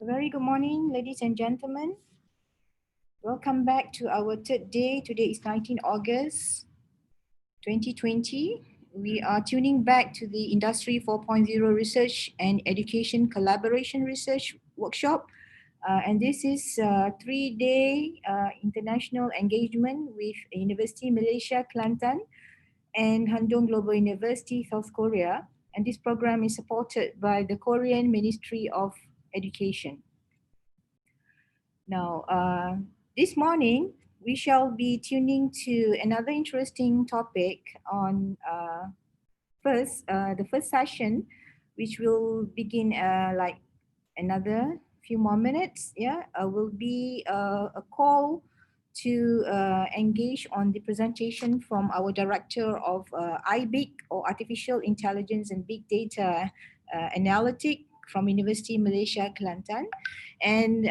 A very good morning, ladies and gentlemen. Welcome back to our third day. Today is 19 August 2020. We are tuning back to the Industry 4.0 Research and Education Collaboration Research Workshop. And this is a 3-day international engagement with University Malaysia Kelantan and Handong Global University, South Korea. And this program is supported by the Korean Ministry of Education. Now, this morning, we shall be tuning to another interesting topic on the first session, which will begin like another few more minutes. Will be a call to engage on the presentation from our director of IBIG, or Artificial Intelligence and Big Data Analytic from University Malaysia Kelantan. And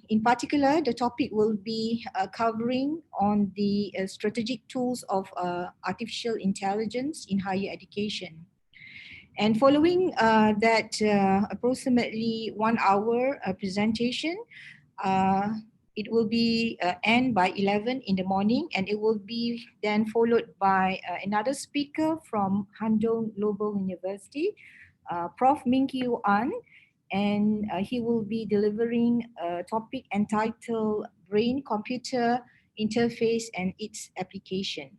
in particular, the topic will be covering on the strategic tools of artificial intelligence in higher education. And following that approximately 1 hour presentation, it will be end by 11 in the morning, and it will be then followed by another speaker from Handong Global University, Prof. Ming-Kyu An, and he will be delivering a topic entitled Brain-Computer Interface and its Application.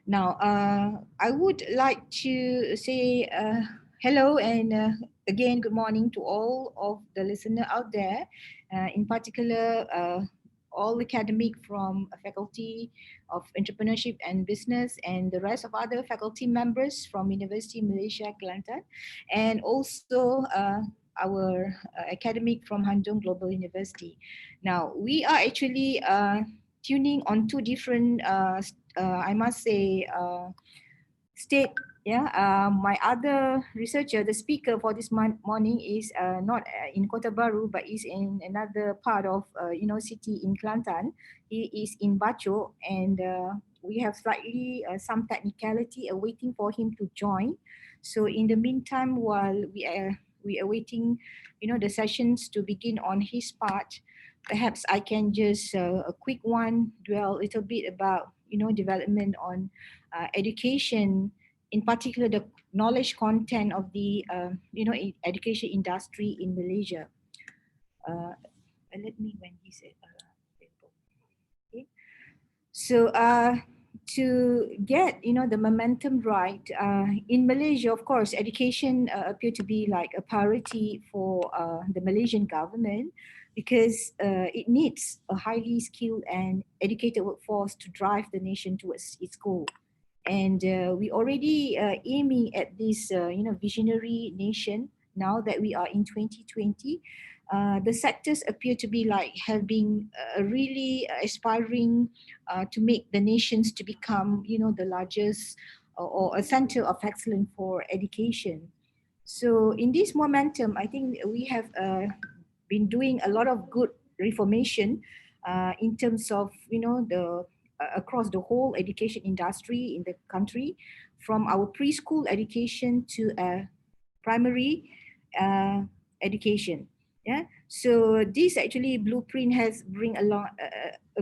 Now, I would like to say hello and again, good morning to all of the listeners out there, in particular, all academic from Faculty of Entrepreneurship and Business and the rest of other faculty members from University Malaysia Kelantan, and also our academic from Handong Global University. Now, we are actually tuning on two different, I must say, state. My other researcher, the speaker for this morning is not in Kota Baru, but is in another part of city in Kelantan. He is in Bacho, and we have slightly some technicality awaiting for him to join. So in the meantime, while we are waiting, the sessions to begin on his part, perhaps I can just a quick one dwell a little bit about development on education, in particular the knowledge content of the education industry in Malaysia. Let me when he said okay. So to get the momentum right in Malaysia, of course, education appear to be like a priority for the Malaysian government, because it needs a highly skilled and educated workforce to drive the nation towards its goal. And we already aiming at this visionary nation now that we are in 2020. The sectors appear to be like having really aspiring to make the nations to become the largest or a center of excellence for education. So in this momentum, I think we have been doing a lot of good reformation in terms of the across the whole education industry in the country, from our preschool education to primary education. So this actually blueprint has bring along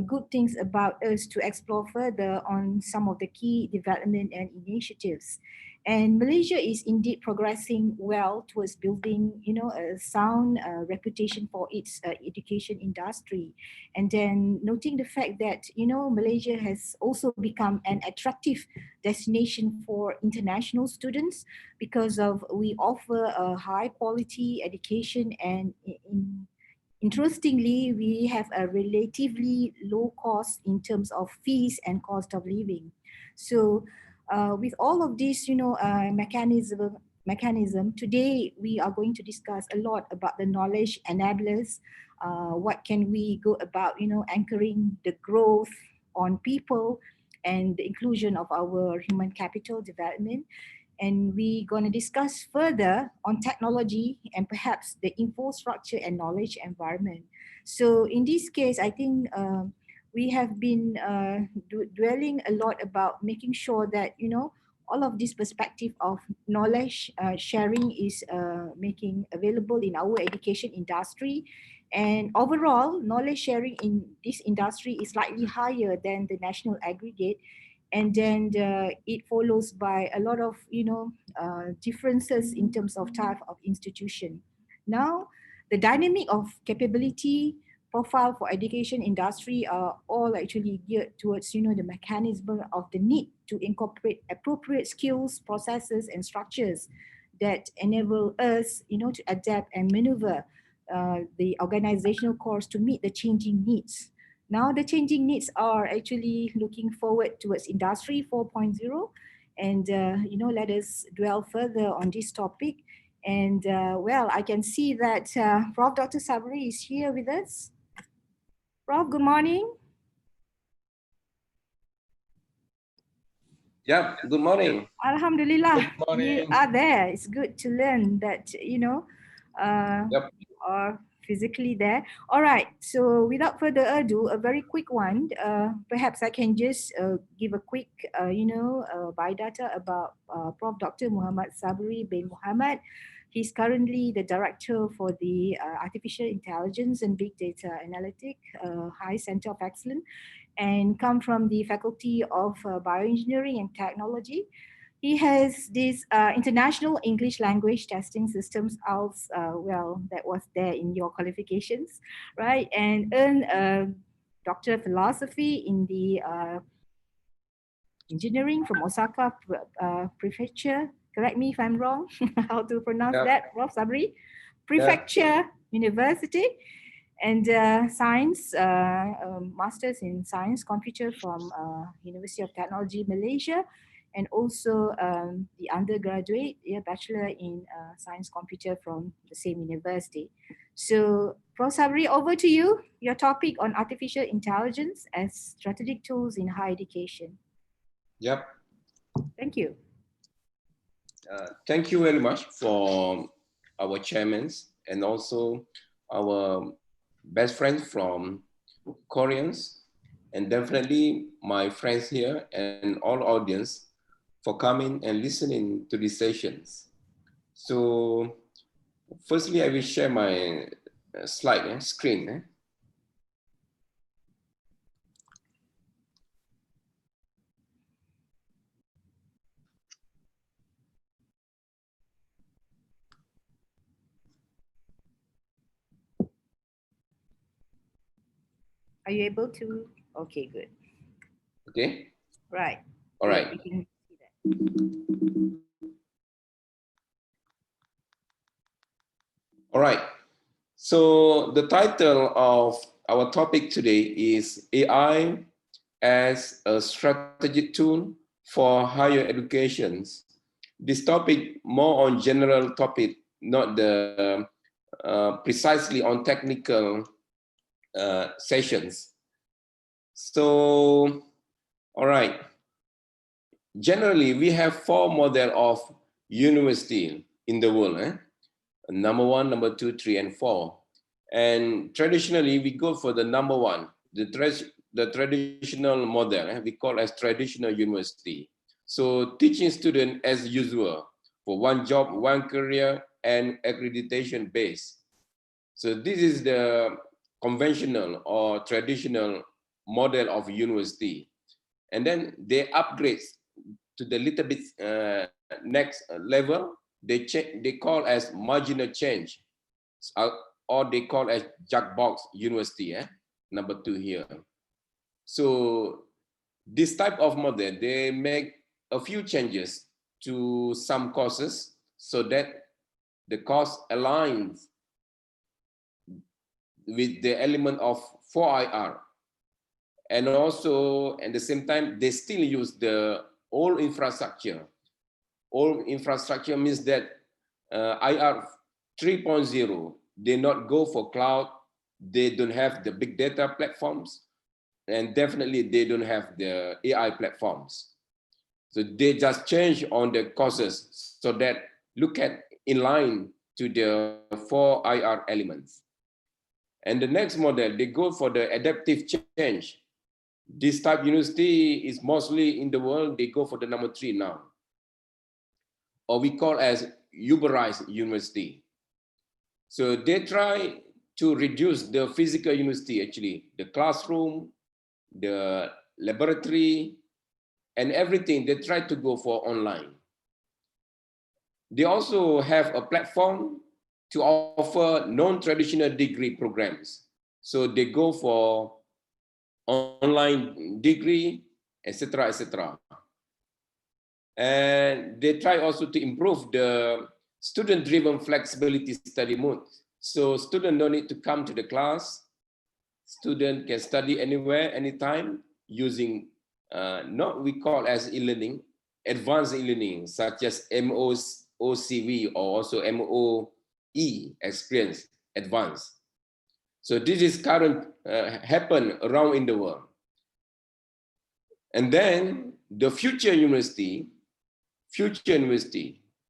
good things about us to explore further on some of the key development and initiatives. And Malaysia is indeed progressing well towards building, a sound reputation for its education industry. And then noting the fact that, Malaysia has also become an attractive destination for international students, because of we offer a high quality education, and interestingly, we have a relatively low cost in terms of fees and cost of living. So with all of this, mechanism, today we are going to discuss a lot about the knowledge enablers. What can we go about, anchoring the growth on people and the inclusion of our human capital development. And we're going to discuss further on technology and perhaps the infrastructure and knowledge environment. So in this case, I think we have been dwelling a lot about making sure that, all of this perspective of knowledge sharing is making available in our education industry. And overall, knowledge sharing in this industry is slightly higher than the national aggregate. And then it follows by a lot of differences in terms of type of institution. Now, the dynamic of capability profile for education industry are all actually geared towards the mechanism of the need to incorporate appropriate skills, processes, and structures that enable us to adapt and maneuver the organizational course to meet the changing needs. Now the changing needs are actually looking forward towards industry 4.0, and let us dwell further on this topic. And well, I can see that Prof. Dr. Sabri is here with us. Prof, good morning. Yeah, good morning. Alhamdulillah, Good morning. you are there. It's good to learn that, you are physically there. All right, so without further ado, a very quick one. Perhaps I can just give a quick, biodata about Prof. Dr. Muhammad Sabri bin Muhammad. He's currently the director for the Artificial Intelligence and Big Data Analytic High Center of Excellence, and come from the Faculty of Bioengineering and Technology. He has this international English language testing systems, IELTS, that was there in your qualifications, right? And earned a Doctor of Philosophy in the engineering from Osaka Prefecture. Correct me if I'm wrong, how to pronounce that, Prof. Sabri? Prefecture University. And science, master's in science computer from University of Technology Malaysia, and also the undergraduate, bachelor in science computer from the same university. So, Prof. Sabri, over to you. Your topic on artificial intelligence as strategic tools in higher education. Yep. Thank you. Thank you very much for our chairmen and also our best friends from Koreans, and definitely my friends here and all audience for coming and listening to these sessions. So firstly, I will share my slide screen. Are you able to? Okay, good. Okay. Right. All right. We can see that. All right. So the title of our topic today is AI as a strategic tool for higher education. This topic more on general topic, not the precisely on technical sessions. So, all right. Generally, we have 4 models of university in the world. Number 1, number 2, 3, and 4. And traditionally, we go for the number 1, the traditional model, we call as traditional university. So teaching students as usual for one job, one career, and accreditation base. So this is the conventional or traditional model of university. And then they upgrade to the little bit next level. They call as marginal change, or they call as jackbox university, number 2 here. So this type of model, they make a few changes to some courses so that the course aligns with the element of 4IR. And also at the same time, they still use the old infrastructure. Old infrastructure means that IR 3.0, they not go for cloud, they don't have the big data platforms, and definitely they don't have the AI platforms. So they just change on the courses so that look at in line to the 4IR elements. And the next model, they go for the adaptive change. This type university is mostly in the world, they go for the number 3 now. or we call as Uberized university. So they try to reduce the physical university, actually, the classroom, the laboratory, and everything. They try to go for online. They also have a platform to offer non-traditional degree programs. So they go for online degree, etc., etc. And they try also to improve the student-driven flexibility study mode. So students don't need to come to the class. Student can study anywhere, anytime, using not we call as e-learning, advanced e-learning, such as MOOCV or also MOE experience advanced. So this is current happen around in the world. And then the future university,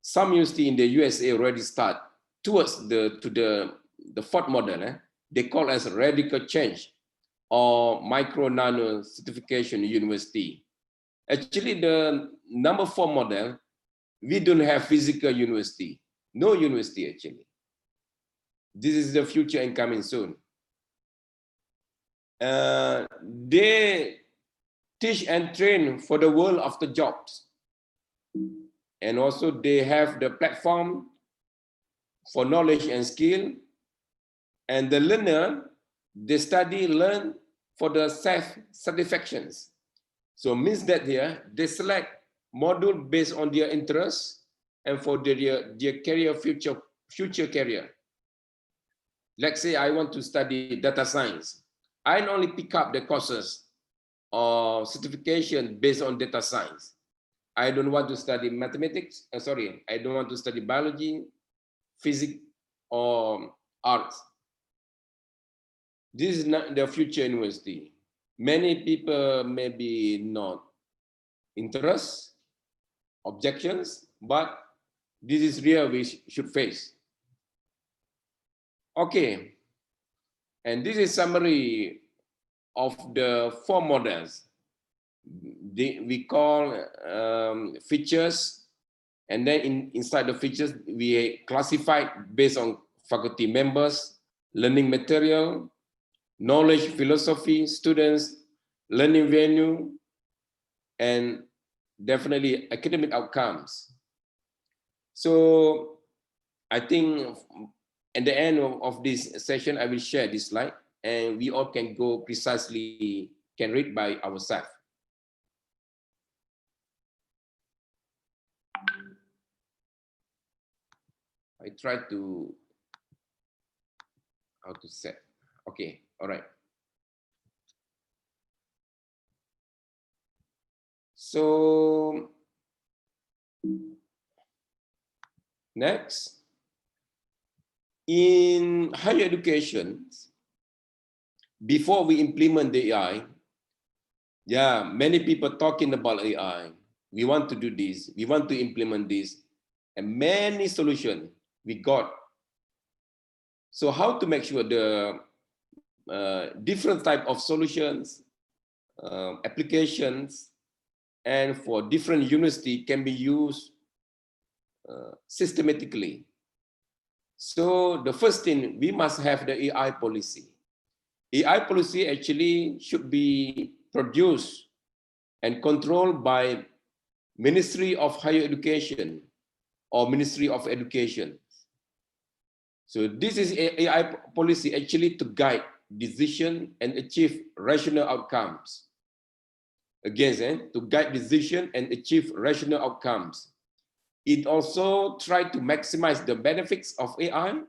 some university in the USA already start towards the fourth model. They call as radical change or micro nano certification university. Actually, the number 4 model, we don't have physical university, no university actually. This is the future and coming soon. They teach and train for the world of the jobs. And also they have the platform for knowledge and skill. And the learner, they study, learn for the self-satisfactions. So means that here, they select module based on their interests and for their career, future career. Let's say I want to study data science. I only pick up the courses or certification based on data science. I don't want to study mathematics. I don't want to study biology, physics, or arts. This is not the future university. Many people may be not interest, objections, but this is real we should face. Okay, and this is summary of the 4 models. We call features, and then inside the features, we classify based on faculty members, learning material, knowledge, philosophy, students, learning venue, and definitely academic outcomes. So I think at the end of this session, I will share this slide and we all can go precisely, can read by ourselves. I try to, how to set, okay, all right. So next, in higher education, before we implement the AI, yeah, many people talking about AI. We want to do this, we want to implement this, and many solutions we got. So how to make sure the different type of solutions, applications, and for different university can be used systematically. So the first thing, we must have the AI policy. AI policy actually should be produced and controlled by Ministry of Higher Education or Ministry of Education. So this is AI policy actually to guide decision and achieve rational outcomes. Again, to guide decision and achieve rational outcomes. It also tried to maximize the benefits of AI and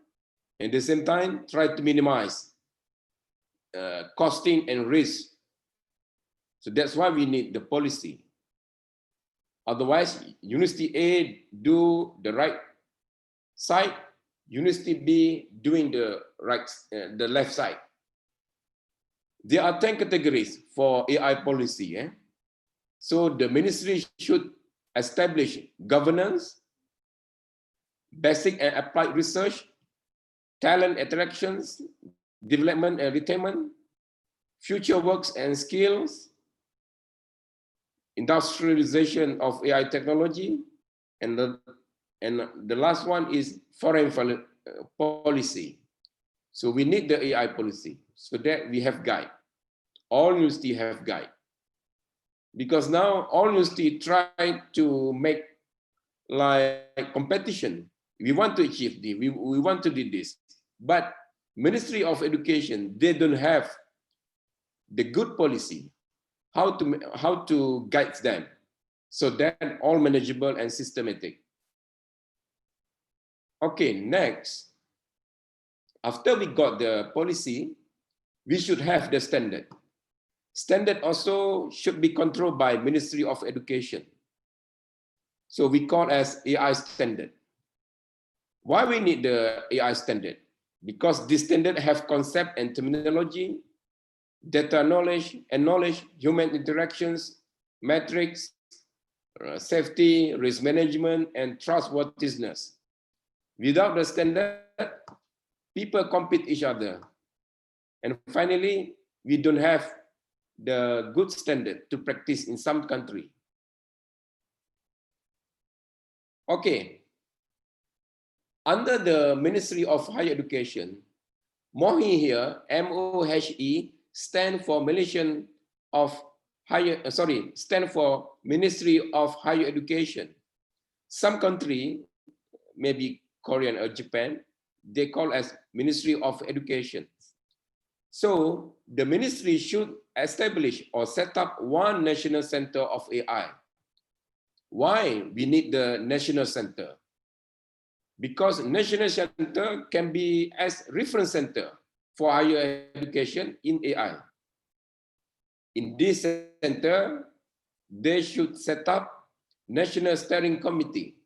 at the same time try to minimize costing and risk. So that's why we need the policy. Otherwise, University A do the right side, University B doing the right, the left side. There are 10 categories for AI policy. So the ministry should establish governance, basic and applied research, talent attractions, development and retention, future works and skills, industrialization of AI technology, and And the last one is foreign policy. So we need the AI policy so that we have guide. All university have guide. Because now all university try to make like competition. We want to achieve this, we want to do this. But Ministry of Education, they don't have the good policy, how to guide them so that all manageable and systematic. Okay, next. After we got the policy, we should have the standard. Standard also should be controlled by Ministry of Education. So we call as AI standard. Why we need the AI standard? Because this standard have concept and terminology, data knowledge and knowledge, human interactions, metrics, safety, risk management, and trustworthiness. Without the standard, people compete each other. And finally, we don't have the good standard to practice in some country. Okay. Under the Ministry of Higher Education, MOHE here, MOHE, stand for Malaysian of Higher, stand for Ministry of Higher Education. Some country, maybe Korean or Japan, they call as Ministry of Education. So the ministry should establish or set up one national center of AI. Why we need the national center? Because national center can be as reference center for higher education in AI. In this center, they should set up national steering committee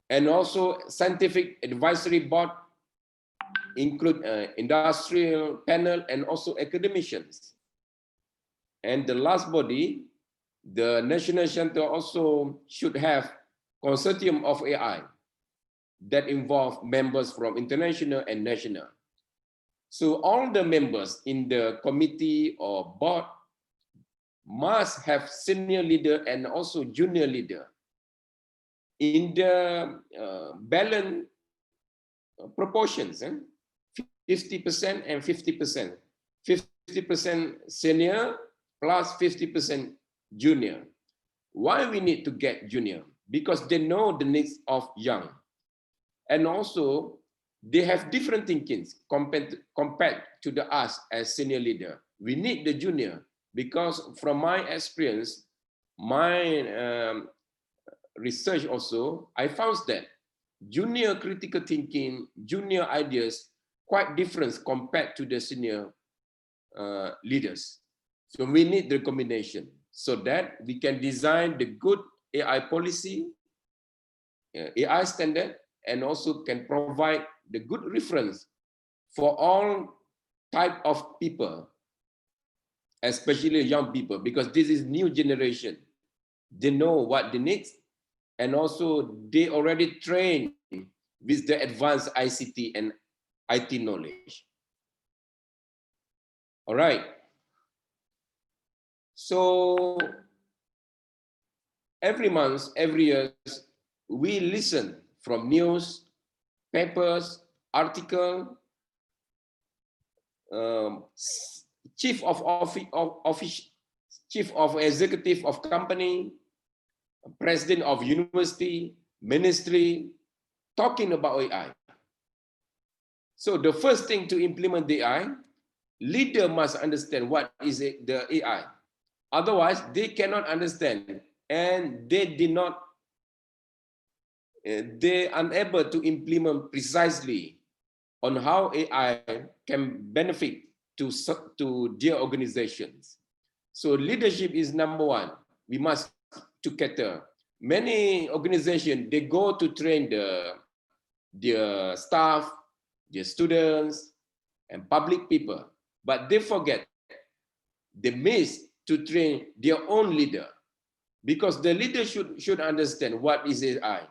and also scientific advisory board, include industrial panel and also academicians. And the last body, the national center also should have consortium of AI that involve members from international and national. So all the members in the committee or board must have senior leader and also junior leader in the balanced proportions, 50% and 50%. 50% senior plus 50% junior. Why we need to get junior? Because they know the needs of young. And also, they have different thinkings compared to the us as senior leader. We need the junior because from my experience, my research also, I found that junior critical thinking, junior ideas, quite different compared to the senior leaders. So we need the combination so that we can design the good AI policy, AI standard, and also can provide the good reference for all type of people, especially young people, because this is new generation. They know what they need, and also they already trained with the advanced ICT and IT knowledge. All right. So every month, every year, we listen from news, papers, article, chief of office, chief of executive of company, president of university, ministry, talking about AI. So the first thing to implement the AI, leader must understand what is the AI. Otherwise, they cannot understand and they're unable to implement precisely on how AI can benefit to their organizations. So leadership is number one. We must to cater. Many organizations, they go to train their staff, their students, and public people, but they forget, they miss to train their own leader, because the leader should understand what is AI,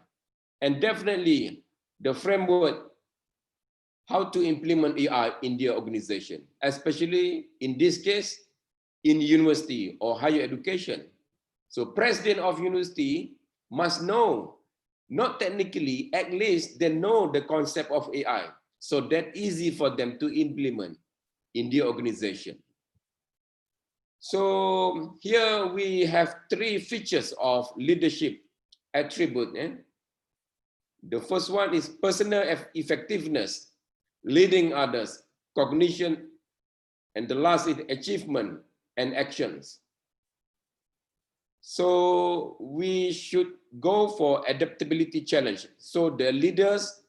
and definitely the framework how to implement AI in their organization, especially in this case, in university or higher education. So president of university, must know, not technically, at least they know the concept of AI, so that easy for them to implement in the organization. So here we have 3 features of leadership attribute. The first one is personal effectiveness, leading others, cognition, and the last is achievement and actions. So we should go for adaptability challenge. So the leaders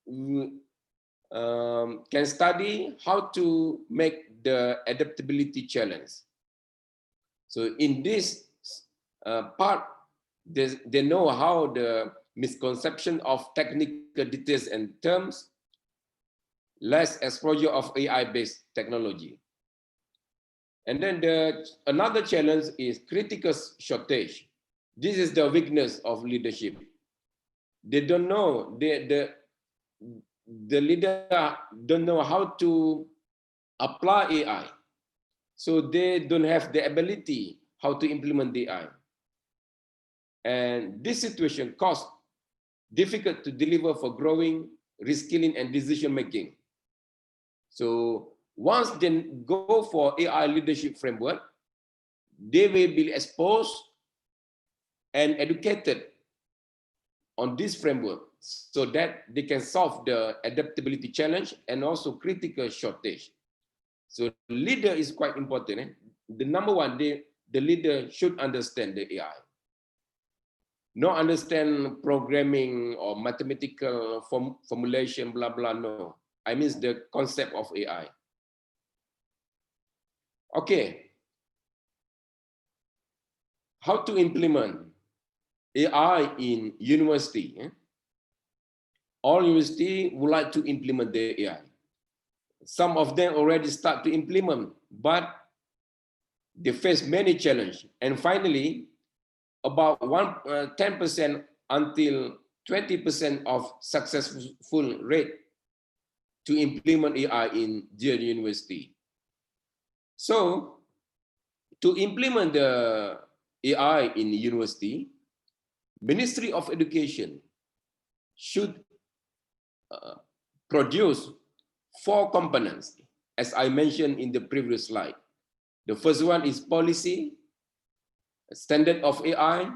can study how to make the adaptability challenge. So in this part, they know how the misconception of technical details and terms, less exposure of AI-based technology. And then another challenge is critical shortage. This is the weakness of leadership. They don't know, the leader don't know how to apply AI. So they don't have the ability how to implement the AI. And this situation caused difficult to deliver for growing, reskilling, and decision making. So once they go for AI leadership framework, they will be exposed and educated on this framework so that they can solve the adaptability challenge and also critical shortage. So leader is quite important. The number one, the leader should understand the AI. Not understand programming or mathematical formulation, blah, blah, no. I mean the concept of AI. Okay. How to implement AI in university? All university would like to implement the AI. Some of them already start to implement, but they face many challenges. And finally, about 10% until 20% of successful rate to implement AI in their university. So to implement the AI in university, Ministry of Education should produce 4 components, as I mentioned in the previous slide. The first one is policy, standard of AI,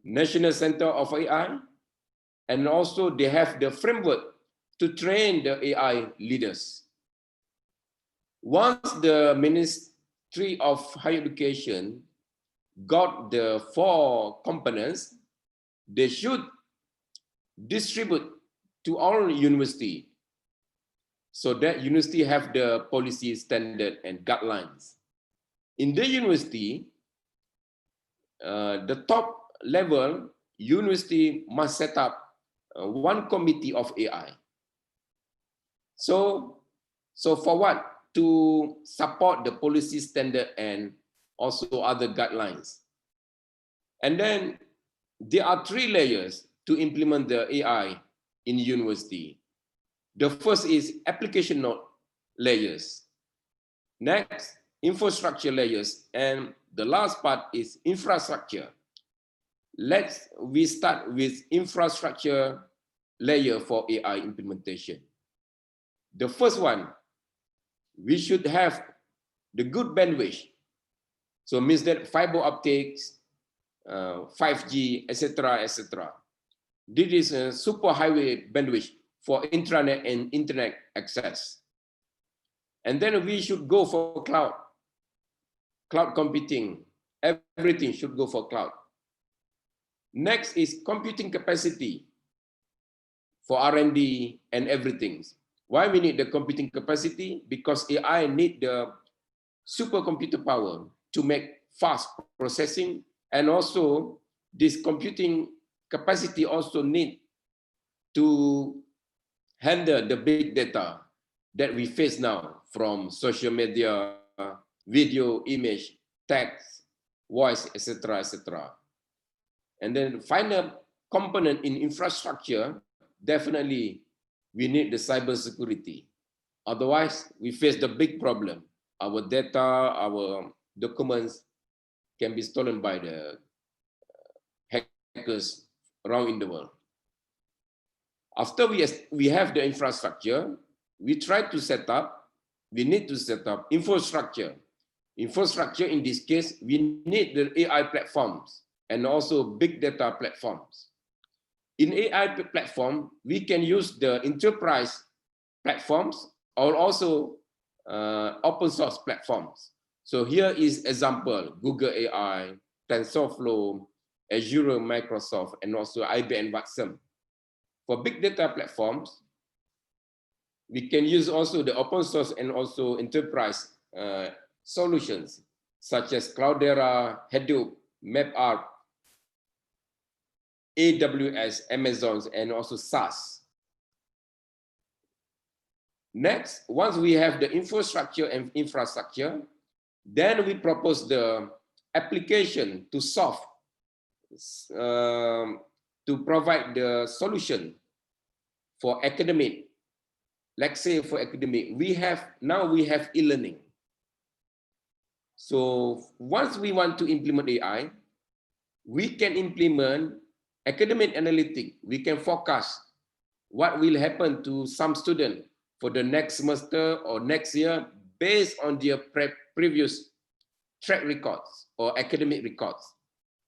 National Center of AI, and also they have the framework to train the AI leaders. Once the Ministry of Higher Education got the 4 components, they should distribute to all university so that university have the policy, standard, and guidelines. In the university, the top level university must set up one committee of AI. So for what? To support the policy, standard, and also other guidelines. And then there are 3 layers to implement the AI in university. The first is application node layers. Next, infrastructure layers. And the last part is infrastructure. We start with infrastructure layer for AI implementation. The first one, we should have the good bandwidth. So means that fiber optics, 5G, etc., etc. This is a super highway bandwidth for intranet and internet access. And then we should go for cloud computing. Everything should go for cloud. Next is computing capacity for R&D and everything. Why we need the computing capacity? Because AI need the supercomputer power to make fast processing, and also this computing capacity also need to handle the big data that we face now from social media, video, image, text, voice, etc., etc. And then final component in infrastructure, definitely we need the cybersecurity. Otherwise, we face the big problem. Our data, our documents can be stolen by the hackers around in the world. After we have the infrastructure, we need to set up infrastructure. Infrastructure in this case, we need the AI platforms and also big data platforms. In AI platform, we can use the enterprise platforms or also open source platforms. So here is example, Google AI, TensorFlow, Azure, Microsoft, and also IBM Watson. For big data platforms, we can use also the open source and also enterprise solutions, such as Cloudera, Hadoop, MapR, AWS, Amazon, and also SaaS. Next, once we have the infrastructure, then we propose the application to solve, to provide the solution for academic. Let's say for academic, we have e-learning. So once we want to implement AI, we can implement academic analytics. We can forecast what will happen to some student for the next semester or next year based on their previous track records or academic records.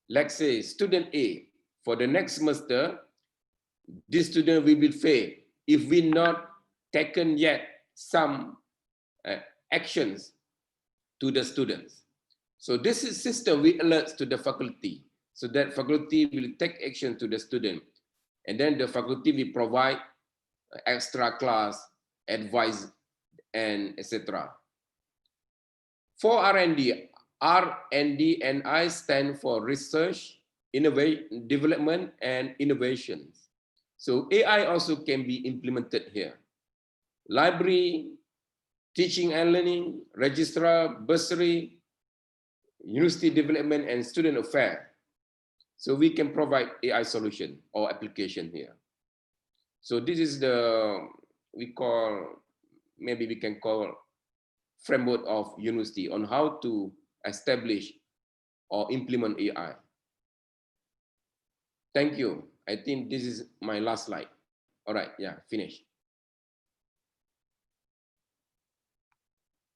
Let's say student A, for the next semester, this student will fail if we not taken yet some actions to the students. So this is system we alert to the faculty, so that faculty will take action to the student, and then the faculty will provide extra class, advice, and etc. For R&D and I stand for research, innovation, development, and innovations. So AI also can be implemented here. Library, teaching and learning, registrar, bursary, university development, and student affairs. So we can provide AI solution or application here. So this is maybe we can call framework of university on how to establish or implement AI. Thank you. I think this is my last slide. All right, yeah, finish.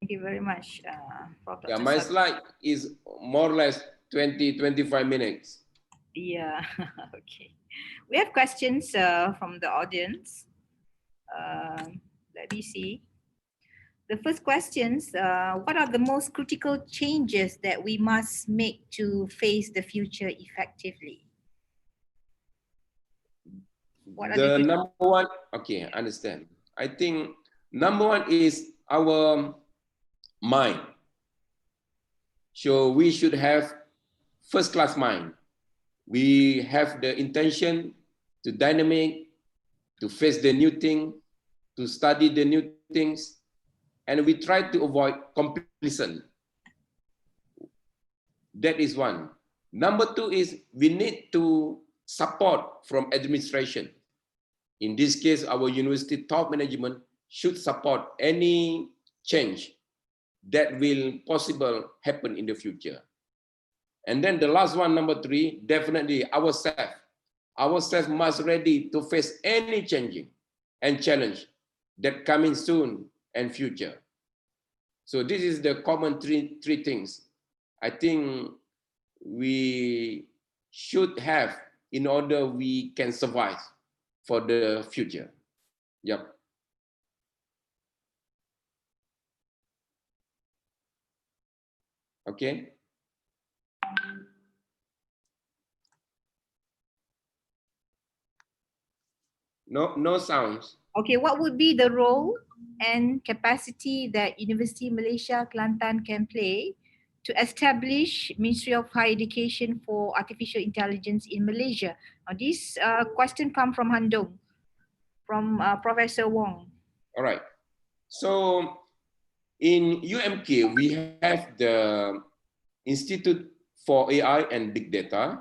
Thank you very much, Prof. Yeah, my slide is more or less 20-25 minutes. Yeah, okay. We have questions from the audience. Let me see. The first questions, what are the most critical changes that we must make to face the future effectively? What are the number one, okay, I understand. I think number one is our mind. So we should have first-class mind. We have the intention to dynamic, to face the new thing, to study the new things, and we try to avoid complacent. That is one. Number two is we need to support from administration. In this case, our university top management should support any change that will possible happen in the future. And then the last one, number three, definitely ourselves. Ourselves must ready to face any changing and challenge that coming soon and future. So this is the common three things I think we should have in order we can survive for the future. Yep. Okay. No sounds. Okay, what would be the role and capacity that University Malaysia Kelantan can play to establish Ministry of Higher Education for Artificial Intelligence in Malaysia? Now, this question comes from Handong, from Professor Wong. All right. So in UMK, we have the Institute for AI and Big Data,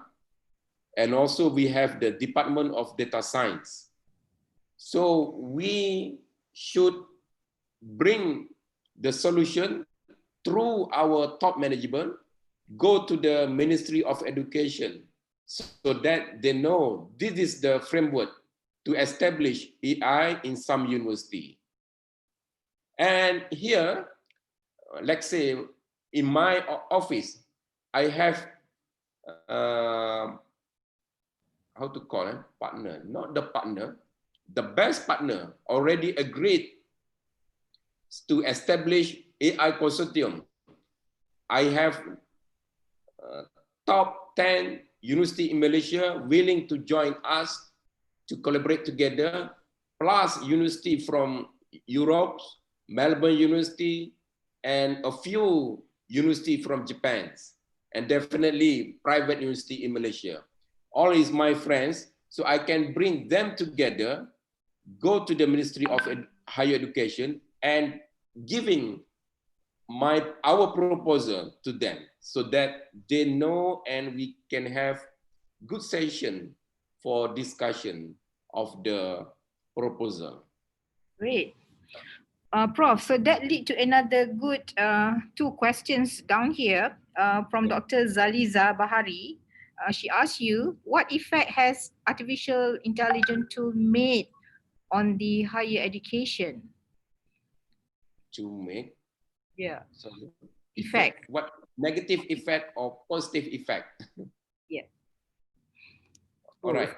and also we have the Department of Data Science. So we should bring the solution through our top management, go to the Ministry of Education, so that they know this is the framework to establish AI in some university. And here, let's say in my office, I have how to call it, partner, not the partner, the best partner already agreed to establish AI consortium. I have top 10 university in Malaysia willing to join us to collaborate together, plus university from Europe, Melbourne University, and a few university from Japan, and definitely private university in Malaysia. All is my friends, so I can bring them together, go to the Ministry of Higher Education and giving our proposal to them so that they know and we can have good session for discussion of the proposal. Great. Prof, so that lead to another good two questions down here from Dr. Zaliza Bahari. She asked you, what effect has artificial intelligence tool made on the higher education? To make Effect. effect. What negative effect or positive effect? Yeah. All right.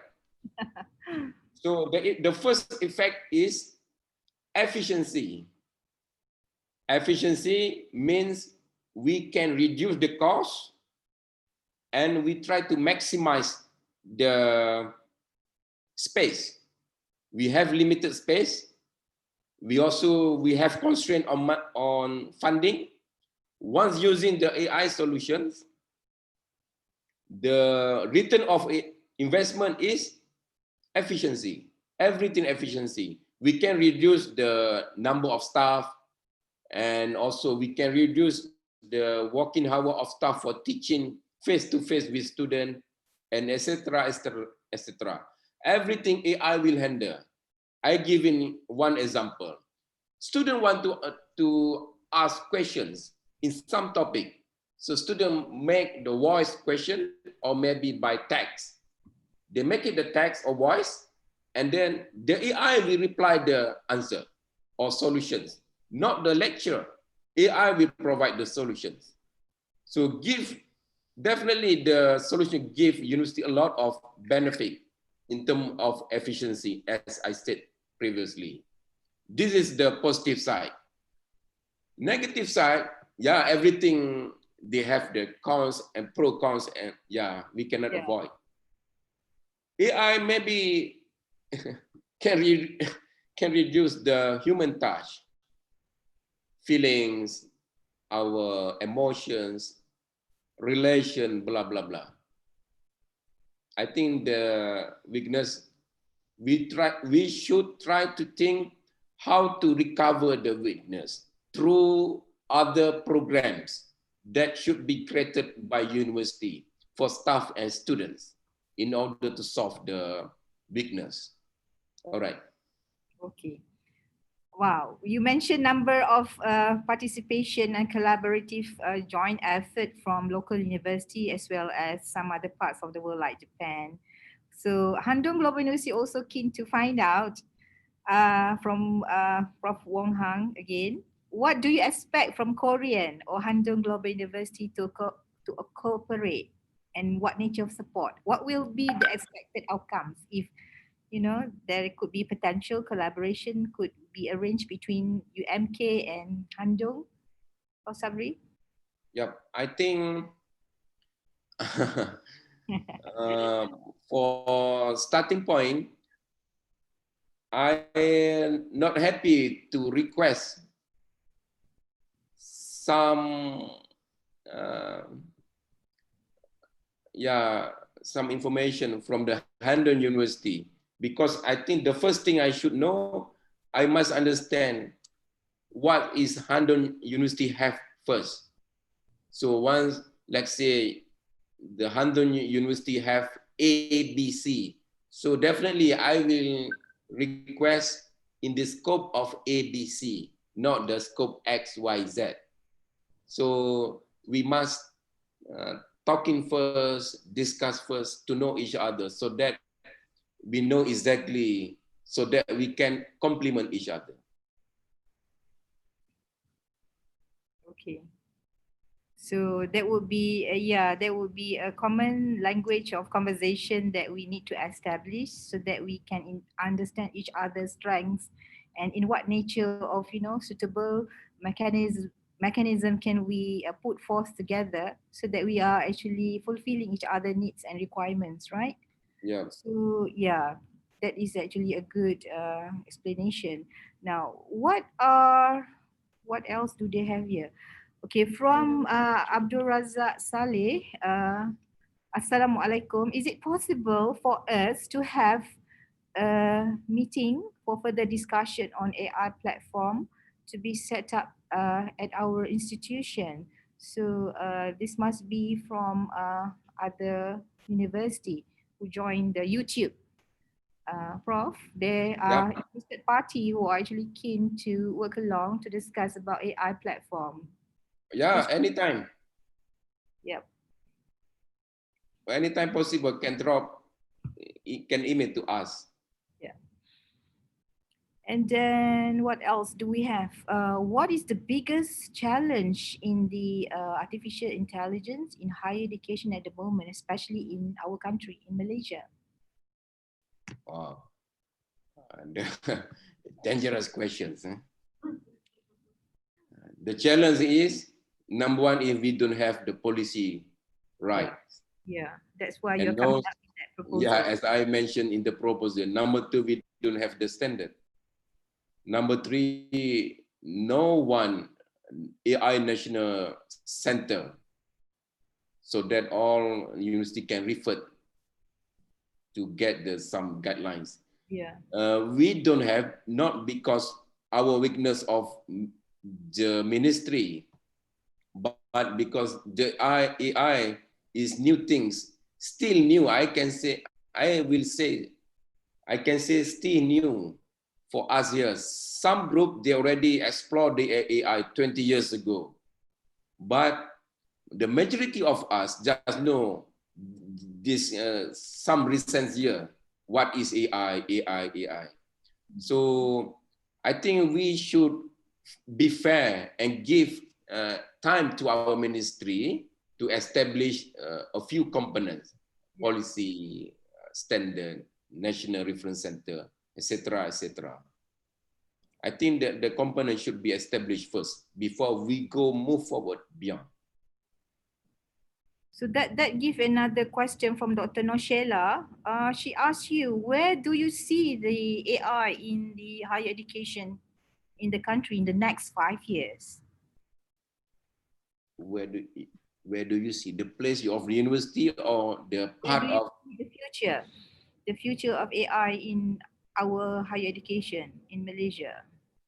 So the first effect is efficiency. Efficiency means we can reduce the cost and we try to maximize the space. We have limited space. We have constraint on funding. Once using the AI solutions, the return of investment is efficiency. Everything efficiency. We can reduce the number of staff, and also we can reduce the working hour of staff for teaching face-to-face with students, and etc. etc. Everything AI will handle. I give in one example. Student want to ask questions in some topic. So student make the voice question or maybe by text. They make it the text or voice, and then the AI will reply the answer or solutions, not the lecturer. AI will provide the solutions. So definitely the solution give university a lot of benefit in terms of efficiency, as I said previously. This is the positive side. Negative side, yeah, everything they have the cons and pro cons, and yeah, we cannot avoid. AI maybe can reduce the human touch, feelings, our emotions, relation, blah blah blah. I think the weakness, we should try to think how to recover the weakness through other programs that should be created by university for staff and students in order to solve the weakness. All right. Okay. Wow, you mentioned number of participation and collaborative joint effort from local university as well as some other parts of the world like Japan. So Handong Global University also keen to find out from Prof. Wong Hang again, what do you expect from Korean or Handong Global University to cooperate, and what nature of support? What will be the expected outcomes if there could be potential collaboration could be arranged between UMK and Handong or Sabri? Yep, I think for starting point, I'm not happy to request some some information from the Handong University, because I think the first thing I should know, I must understand what is Handong University have first. So once, let's say, the Handong University have A, B, C. So definitely I will request in the scope of A, B, C, not the scope X, Y, Z. So we must talking first, discuss first to know each other so that we know exactly, so that we can complement each other. Okay. So that would be, yeah, that would be a common language of conversation that we need to establish so that we can understand each other's strengths and in what nature of, suitable mechanism can we put forth together so that we are actually fulfilling each other needs and requirements, right? Yeah. So yeah, that is actually a good explanation. Now, what else do they have here? Okay, from Abdul Razak Saleh, Assalamualaikum. Is it possible for us to have a meeting for further discussion on AI platform to be set up at our institution? So this must be from other university who joined the YouTube. Prof, there Yeah. are interested party who are actually keen to work along to discuss about AI platform. Yeah, Just anytime. Yep. Anytime possible can drop, can email to us. Yeah. And then what else do we have? What is the biggest challenge in the artificial intelligence in higher education at the moment, especially in our country, in Malaysia? Wow. The dangerous questions. The challenge is, number one, if we don't have the policy right. Yeah. Yeah. That's why you're And coming no, up with that yeah, proposal. as I mentioned in the proposal, number two, we don't have the standard. Number three, no one AI national center so that all university can refer to get some guidelines. Yeah. We don't have, not because our weakness of the ministry, but because the AI is new things, still new. I can say still new for us here. Some group, they already explored the AI 20 years ago, but the majority of us just know this some recent year, what is AI. So I think we should be fair and give time to our ministry to establish a few components, policy, standard, national reference center, etc., etc. I think that the component should be established first before we move forward beyond. So that give another question from Dr. Noshela. She asked you, where do you see the AI in the higher education in the country in the next 5 years? Where do where do you see the place of the university or the Where part do you of see the future of AI in our higher education in Malaysia?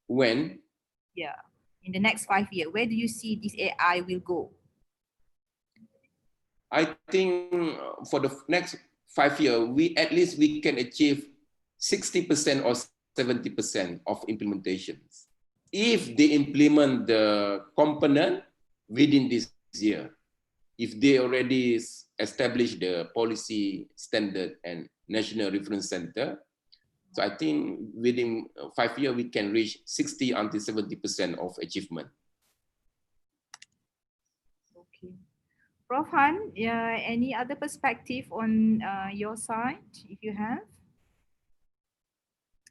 when? Yeah, in the next 5 years, where do you see this AI will go? I think for the next 5 years, we at least we can achieve 60% or 70% of implementations. If they implement the component within this year, if they already establish the policy standard and national reference center, so I think within 5 years, we can reach 60 until 70% of achievement. Okay. Prof. Han, any other perspective on your side, if you have?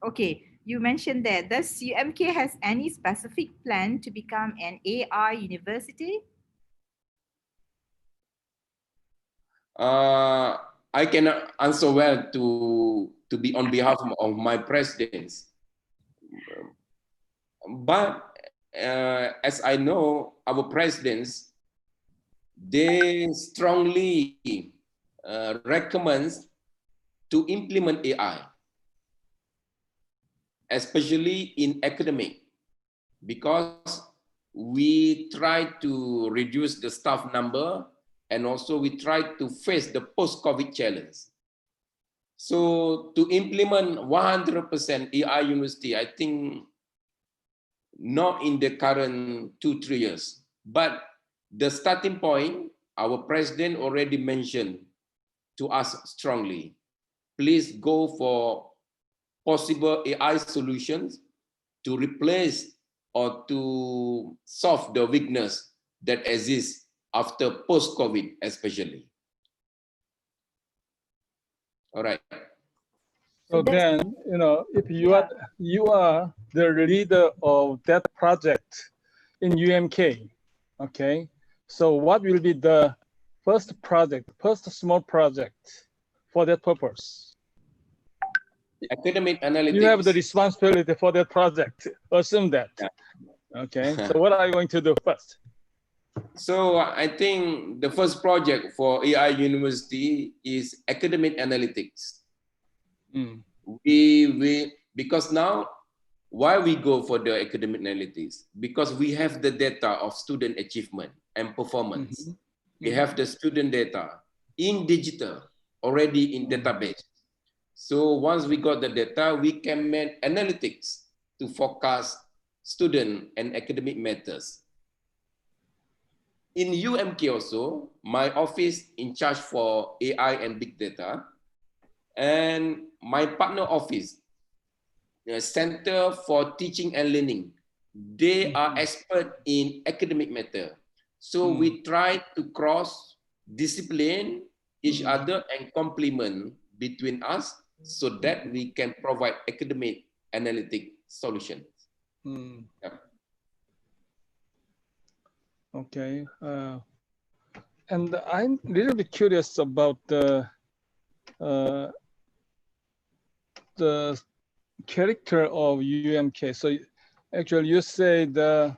Okay, you mentioned that. Does UMK has any specific plan to become an AI university? I cannot answer well to be on behalf of my presidents. But as I know, our presidents, they strongly recommend to implement AI, especially in academic, because we try to reduce the staff number and also we try to face the post-COVID challenge. So to implement 100% AI university, I think not in the current 2-3 years, but the starting point our president already mentioned to us strongly, please go for possible AI solutions to replace or to solve the weakness that exists after post-COVID, especially. All right. So So that's, then, if yeah. you are the leader of that project in UMK, okay? So what will be the first small project for that purpose? Academic analytics. You have the responsibility for that project. Assume that. Yeah. Okay. So what are you going to do first? So I think the first project for AI University is academic analytics. Mm. Because now, why we go for the academic analytics? Because we have the data of student achievement and performance. Mm-hmm. We have the student data in digital, already in database. So once we got the data, we can make analytics to forecast student and academic matters. In UMK also, my office in charge for AI and big data, and my partner office, Center for Teaching and Learning, they are expert in academic matter. So we try to cross discipline each other and complement between us so that we can provide academic analytic solutions. Yeah. Okay. And I'm a little bit curious about the character of UMK. So actually you say the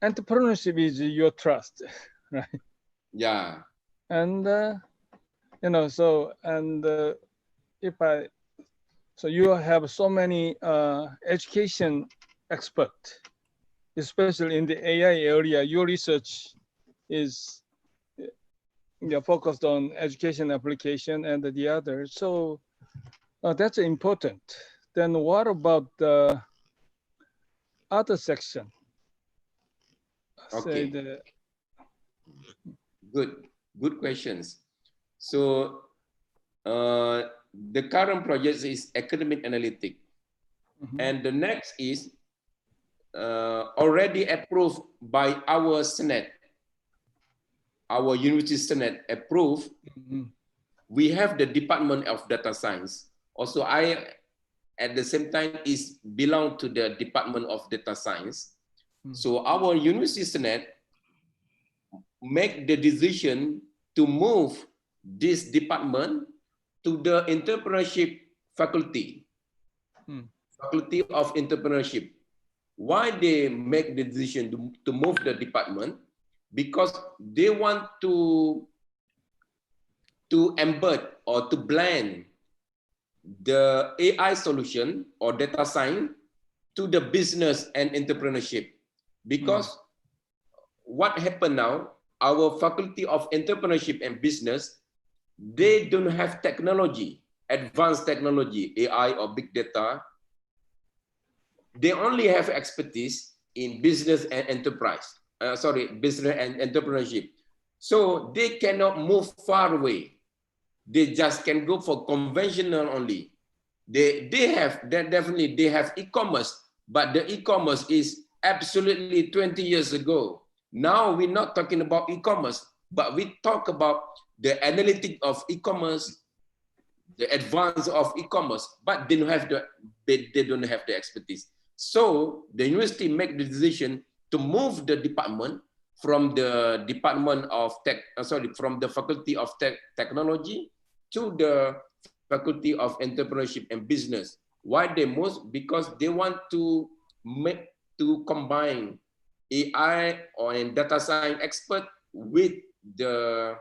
entrepreneurship is your trust, right? Yeah. And, so you have so many education experts, especially in the AI area. Your research is focused on education application and the other. So that's important. Then what about the other section? Okay. Good questions. So the current project is academic analytic, and the next is already approved by our Senate, our University Senate approved. We have the Department of Data Science. Also, I at the same time belong to the Department of Data Science. So our University Senate make the decision to move this department to the entrepreneurship faculty, faculty of entrepreneurship. Why they make the decision to move the department? Because they want to embed or to blend the AI solution or data science to the business and entrepreneurship. Because what happened now, our faculty of entrepreneurship and business, they don't have technology, advanced technology, AI or big data. They only have expertise in business and enterprise. Business and entrepreneurship. So they cannot move far away. They just can go for conventional only. They definitely have e-commerce, but the e-commerce is absolutely 20 years ago. Now we're not talking about e-commerce, but we talk about the analytic of e-commerce, the advance of e-commerce, but they don't have the expertise. So the university make the decision to move the department from the from the faculty of technology to the faculty of entrepreneurship and business. Why they move? Because they want to combine AI or data science expert with the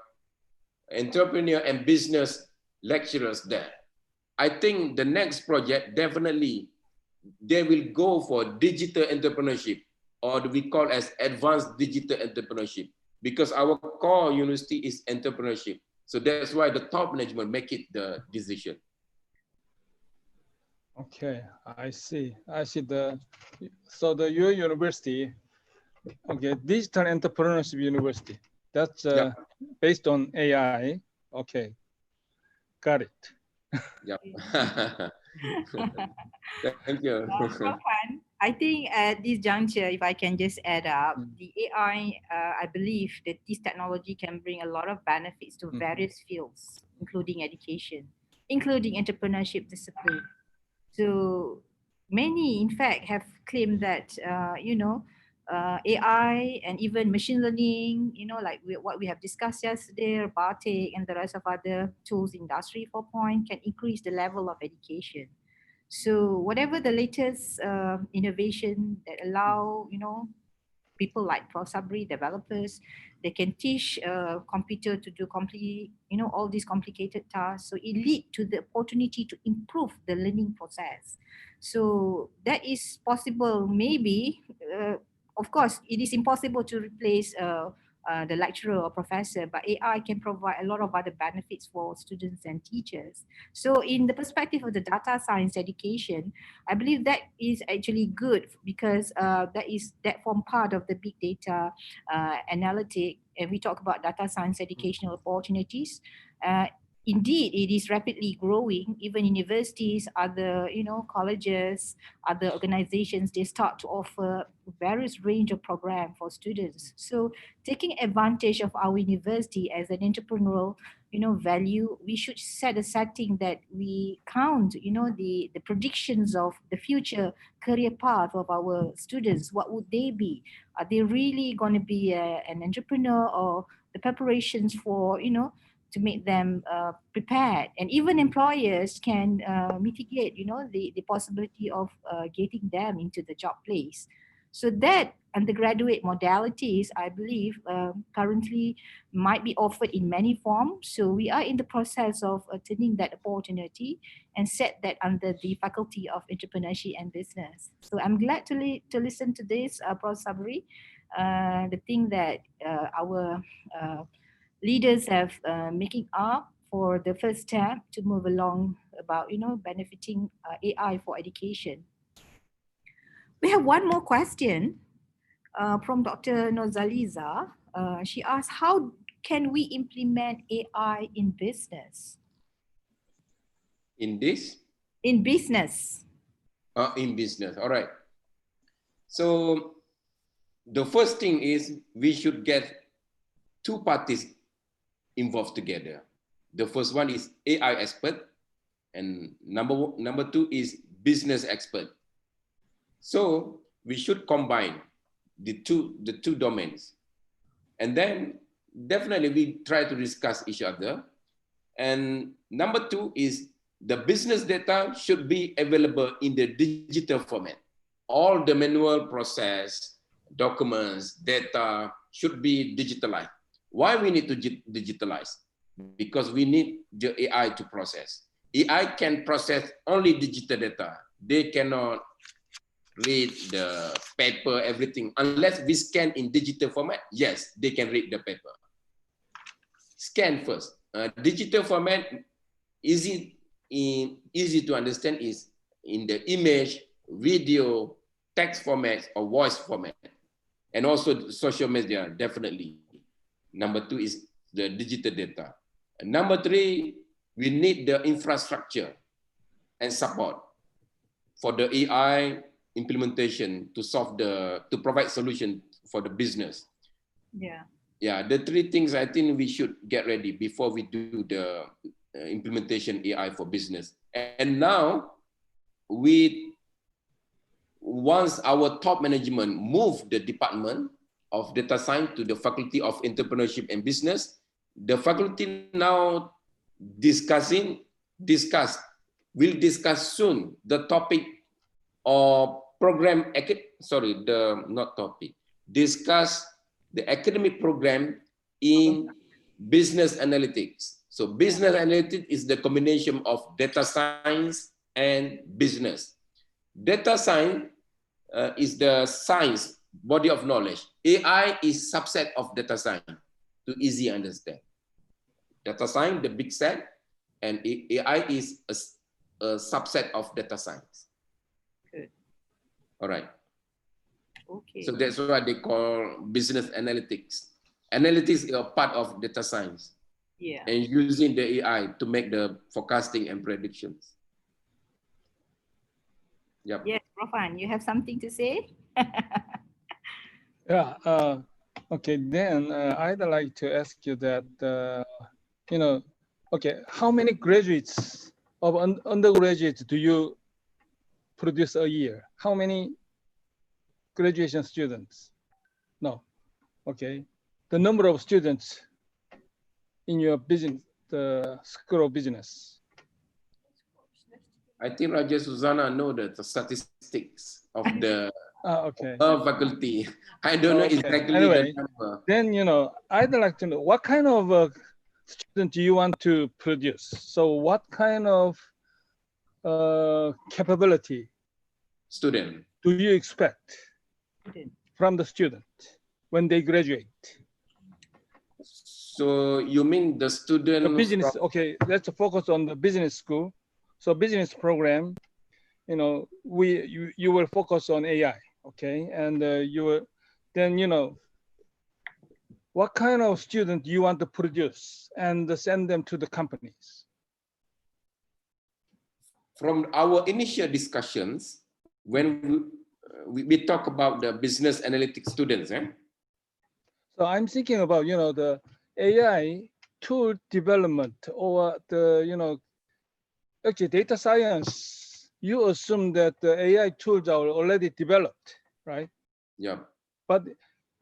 entrepreneur and business lecturers there. I think the next project definitely they will go for digital entrepreneurship, or we call as advanced digital entrepreneurship, because our core university is entrepreneurship. So that's why the top management make it the decision. Okay, I see. So your university, okay, Digital Entrepreneurship University. That's Yep. based on AI. Okay, got it. Yep. Thank you. Well, fun. I think at this juncture, if I can just add up, Mm. the AI, I believe that this technology can bring a lot of benefits to Mhm. various fields, including education, including entrepreneurship discipline. So many, in fact, have claimed that, AI and even machine learning, like what we have discussed yesterday, robotic and the rest of other tools, Industry 4.0, can increase the level of education. So whatever the latest innovation that allow, people like Pro Sabri developers, they can teach a computer to do complete, all these complicated tasks. So it lead to the opportunity to improve the learning process. So that is possible. Maybe, of course, it is impossible to replace the lecturer or professor, but AI can provide a lot of other benefits for students and teachers. So in the perspective of the data science education, I believe that is actually good because that form part of the big data analytic. And we talk about data science educational opportunities. Uh, Indeed, it is rapidly growing. Even universities, other colleges, other organizations, they start to offer various range of program for students. So taking advantage of our university as an entrepreneurial value, we should set a setting that we count the predictions of the future career path of our students. What would they be? Are they really going to be an entrepreneur, or the preparations for to make them prepared? And even employers can mitigate the possibility of getting them into the job place. So that undergraduate modalities, I believe, currently might be offered in many forms. So we are in the process of turning that opportunity and set that under the Faculty of Entrepreneurship and Business. So I'm glad to listen to this, Prof. Sabri. The thing that our leaders have making up for the first step to move along about benefiting AI for education. We have one more question from Dr. Nozaliza. She asked, how can we implement AI in business? In this, In business. in business. All right. So the first thing is we should get two parties involved together. The first one is AI expert, and number two is business expert. So we should combine the two domains, and then definitely we try to discuss each other. And number two is the business data should be available in the digital format. All the manual process, documents, data should be digitalized. Why we need to digitalize? Because we need the AI to process. AI can process only digital data. They cannot read the paper, everything, unless we scan in digital format. Yes, they can read the paper. Scan first. Digital format, easy to understand, is in the image, video, text format, or voice format, and also social media, definitely. Number two is the digital data. And number three, we need the infrastructure and support for the AI implementation to provide solution for the business. Yeah. Yeah, the three things I think we should get ready before we do the implementation AI for business. And now, once our top management move the department of data science to the Faculty of Entrepreneurship and Business, the faculty now will discuss soon the topic or program, not topic, discuss the academic program in business analytics. So business analytics is the combination of data science and business. Data science is the science body of knowledge. AI is subset of data science, to easy understand. Data science, the big set, and AI is a subset of data science. Good. All right. Okay. So that's why they call business analytics. analytics is a part of data science Yeah. and using the AI to make the forecasting and predictions. Yep. Yes, Profan, you have something to say? Yeah. Okay. Then I'd like to ask you that, you know, okay, how many graduates of undergraduates do you produce a year? How many graduation students? No. Okay. The number of students in your business, the school of business. I think Raja Susanna know the statistics of the Okay. faculty. I don't know Okay. exactly Anyway, the number. then, I'd like to know what kind of student do you want to produce? So what kind of capability Student. do you expect from the student when they graduate? So you mean the student The business, from, okay, let's focus on the business school. So business program, you will focus on AI, okay? And you will, then, what kind of student you want to produce and send them to the companies? from our initial discussions, when we talk about the business analytics students, So I'm thinking about, the AI tool development or actually data science. You assume that the AI tools are already developed, right? Yeah. But,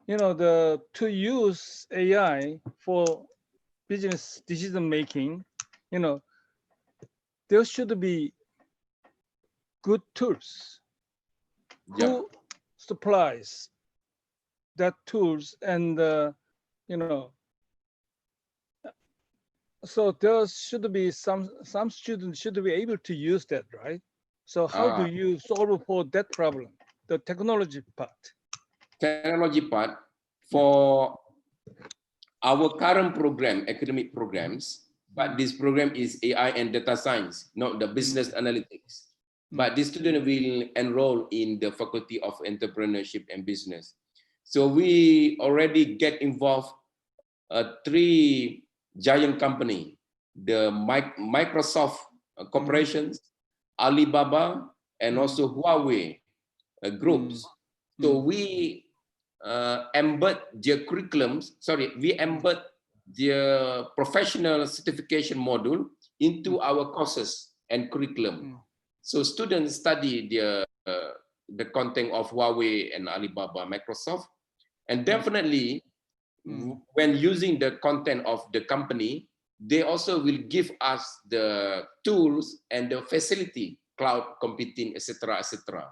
to use AI for business decision making, there should be good tools. Yeah. Who supplies that tools and, so there should be some students should be able to use that, right? So how do you solve for that problem, the technology part? Technology part for our current program, academic programs, but this program is AI and data science, not the business analytics. But this student will enroll in the Faculty of Entrepreneurship and Business. So we already get involved 3 giant company, the Microsoft corporations, Alibaba, and also Huawei groups. So we embed their curriculums, we embed their professional certification module into our courses and curriculum. So students study the content of Huawei and Alibaba, Microsoft, and definitely when using the content of the company, they also will give us the tools and the facility, cloud computing, etc., etc.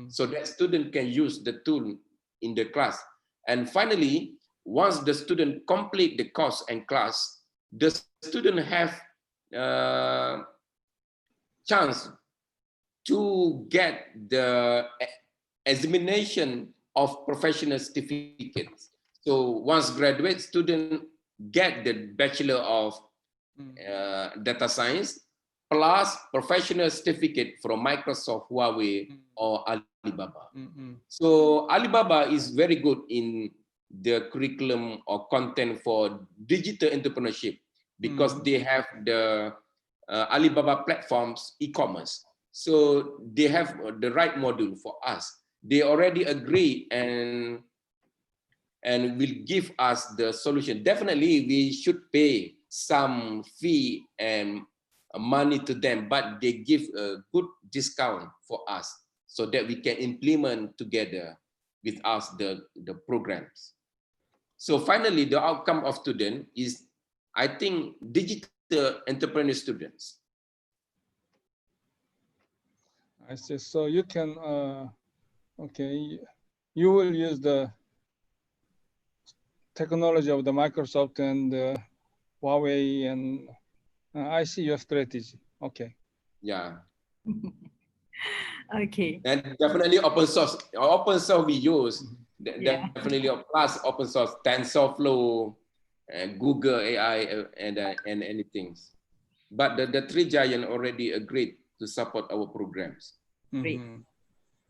So that student can use the tool in the class. And finally, once the student complete the course and class, the student have chance to get the examination of professional certificates. So once graduate student get the Bachelor of Data Science plus professional certificate from Microsoft, Huawei, or Alibaba. So Alibaba is very good in the curriculum or content for digital entrepreneurship because they have the Alibaba platforms e-commerce. So they have the right module for us. They already agree and will give us the solution. Definitely, we should pay some fee and money to them, but they give a good discount for us so that we can implement together with us the programs. So finally, the outcome of student is, I think, digital entrepreneur students. I see. So you can, okay, you will use the technology of the Microsoft and Huawei, and I see your strategy. Okay. Yeah. Okay. And definitely open source. Open source we use. Yeah. Definitely plus open source, TensorFlow, and Google AI, and anything. But the 3 giant already agreed to support our programs. Great.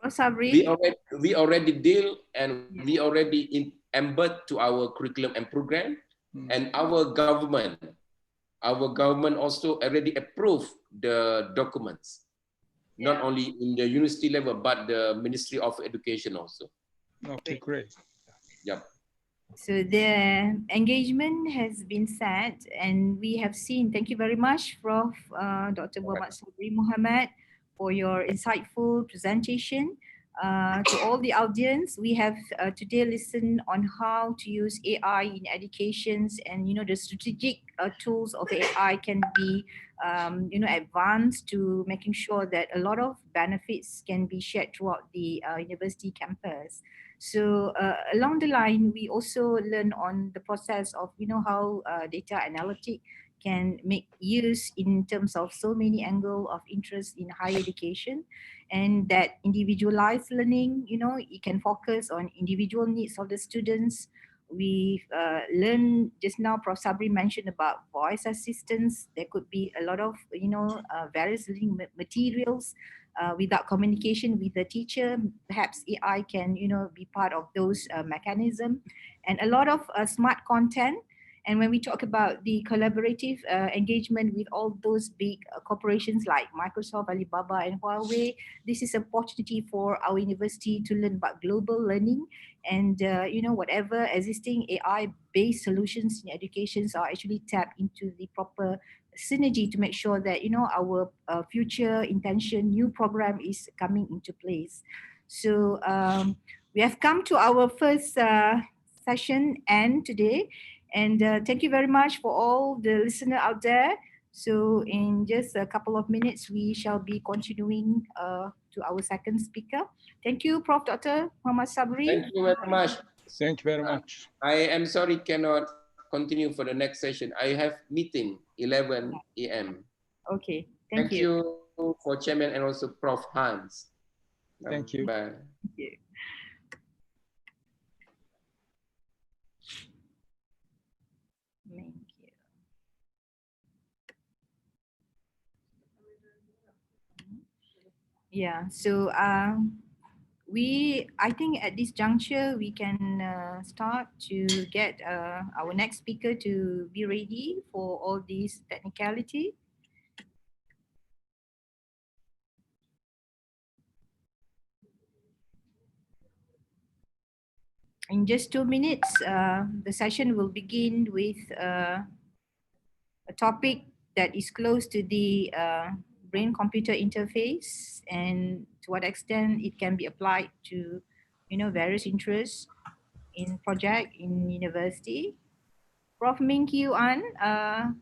Oh, Sabri? We already deal and we already embed to our curriculum and program. And our government also already approved the documents, not only in the university level, but the Ministry of Education also. Okay, great. Yep. So the engagement has been set, and we have seen. Thank you very much, Prof. Dr. Muhammad Sabri Muhammad, for your insightful presentation. To all the audience, we have today listened on how to use AI in educations, and the strategic tools of AI can be advanced to making sure that a lot of benefits can be shared throughout the university campus. So along the line, we also learn on the process of how data analytic can make use in terms of so many angle of interest in higher education, and that individualized learning, it can focus on individual needs of the students. We've learned just now, Prof. Sabri mentioned about voice assistance. There could be a lot of various learning materials. Without communication with the teacher, perhaps AI can be part of those mechanism, and a lot of smart content. And when we talk about the collaborative engagement with all those big corporations like Microsoft, Alibaba, and Huawei, this is an opportunity for our university to learn about global learning, and whatever existing AI-based solutions in educations are actually tapped into the proper synergy to make sure that our future intention new program is coming into place. So we have come to our first session end today, and thank you very much for all the listener out there. So in just a couple of minutes, we shall be continuing to our second speaker. Thank you, Prof. Dr. Muhammad Sabri. Thank you very much. Thank you very much. I am sorry cannot continue for the next session. I have meeting 11 a.m. Okay, thank you. Thank you for Chairman and also Prof. Hans. Thank you. Bye. Thank you. Thank you. Yeah, so I think at this juncture, we can start to get our next speaker to be ready for all these technicality. In just 2 minutes, the session will begin with a topic that is close to the brain-computer interface, and to what extent it can be applied to, various interests in project in university. Prof. Min Kyu An, are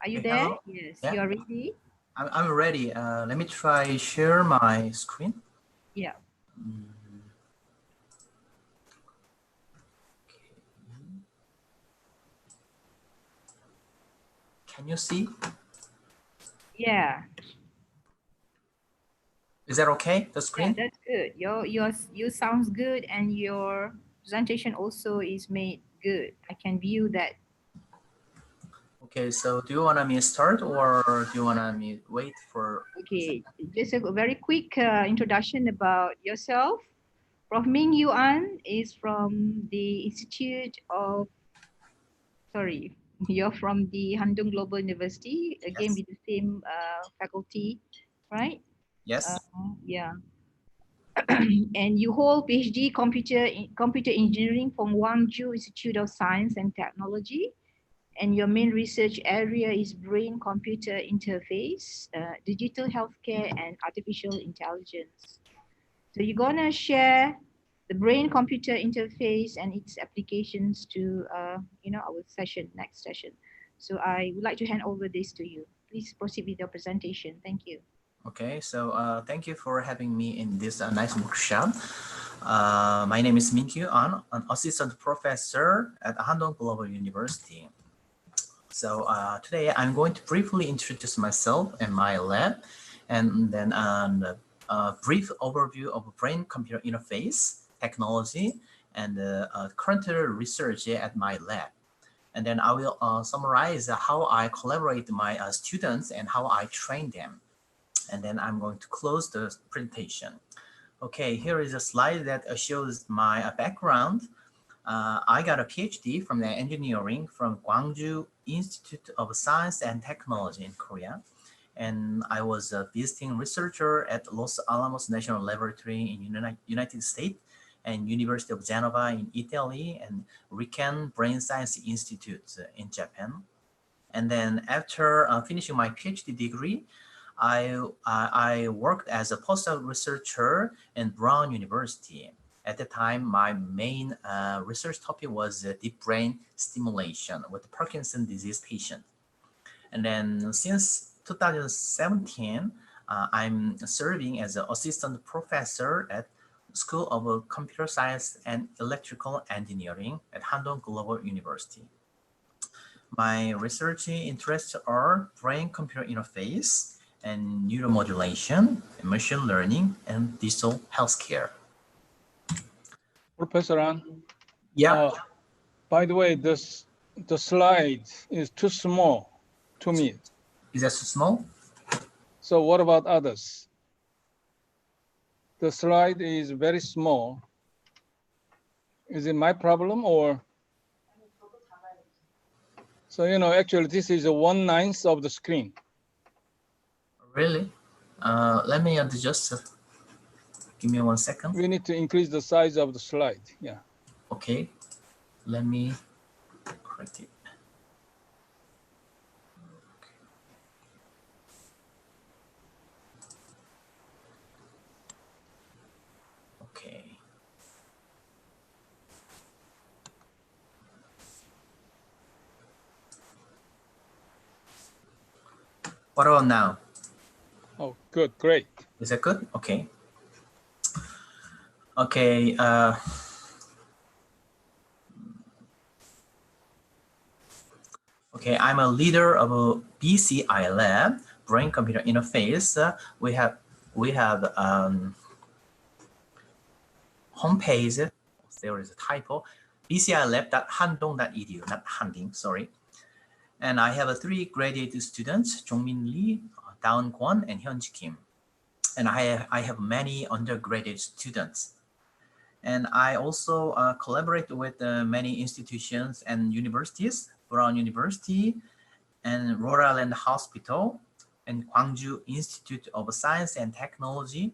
you Okay, there? hello. Yes, Yeah. you're ready? I'm ready. Let me try share my screen. Yeah. Can you see? Yeah. Is that okay? The Yeah, screen? that's good. You sounds good, and your presentation also is made good. I can view that. Okay, so do you want me to start or do you want me to wait for? Okay, just a very quick introduction about yourself. Prof. Ming Yuan is from the Institute of, sorry, you're from the Handong Global University, again Yes. with the same faculty, right? Yes. Yeah. And you hold PhD computer engineering from Gwangju Institute of Science and Technology. And your main research area is brain-computer interface, digital healthcare, and artificial intelligence. So you're gonna share the brain-computer interface and its applications to our next session. So I would like to hand over this to you. Please proceed with your presentation. Thank you. Okay, so thank you for having me in this nice workshop. My name is Min Kyu An, an assistant professor at Handong Global University. So today I'm going to briefly introduce myself and my lab, and then a brief overview of brain-computer interface technology and current research at my lab. And then I will summarize how I collaborate with my students and how I train them. And then I'm going to close the presentation. Okay, here is a slide that shows my background. I got a PhD from the engineering from Gwangju Institute of Science and Technology in Korea. And I was a visiting researcher at Los Alamos National Laboratory in United States and University of Genova in Italy and Riken Brain Science Institute in Japan. And then after finishing my PhD degree, I worked as a postdoc researcher in Brown University. At the time, my main research topic was deep brain stimulation with Parkinson's disease patient. And then since 2017, I'm serving as an assistant professor at School of Computer Science and Electrical Engineering at Handong Global University. My research interests are brain-computer interface and neuromodulation, and machine learning, and digital healthcare. Professor An, Yeah. by the way, the slide is too small to me. Is that too small? So what about others? The slide is very small. Is it my problem or? So, you know, actually this is a 1/9 of the screen. Really? Let me adjust. Give me 1 second. We need to increase the size of the slide, yeah. Okay, let me correct it. Okay. What about now? Oh, good, great. Is that good? Okay. Okay. Okay, I'm a leader of a BCI lab, brain computer interface. We have homepage. There is a typo. bcilab.handong.edu, not Handing, sorry. And I have 3 graduate students, Jongmin Lee, Dawn Kwon, and Hyunji Kim. And I have many undergraduate students. And I also collaborate with many institutions and universities, Brown University and Rhode Island Hospital and Gwangju Institute of Science and Technology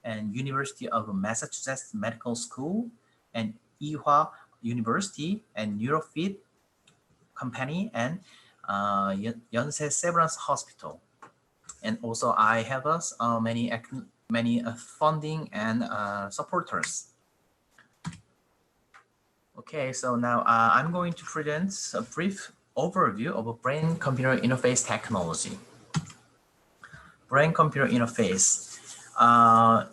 and University of Massachusetts Medical School and Ewha University and Neurofit Company and Yonsei Severance Hospital. And also I have many funding and supporters. Okay, so now I'm going to present a brief overview of a brain-computer interface technology. Brain-computer interface.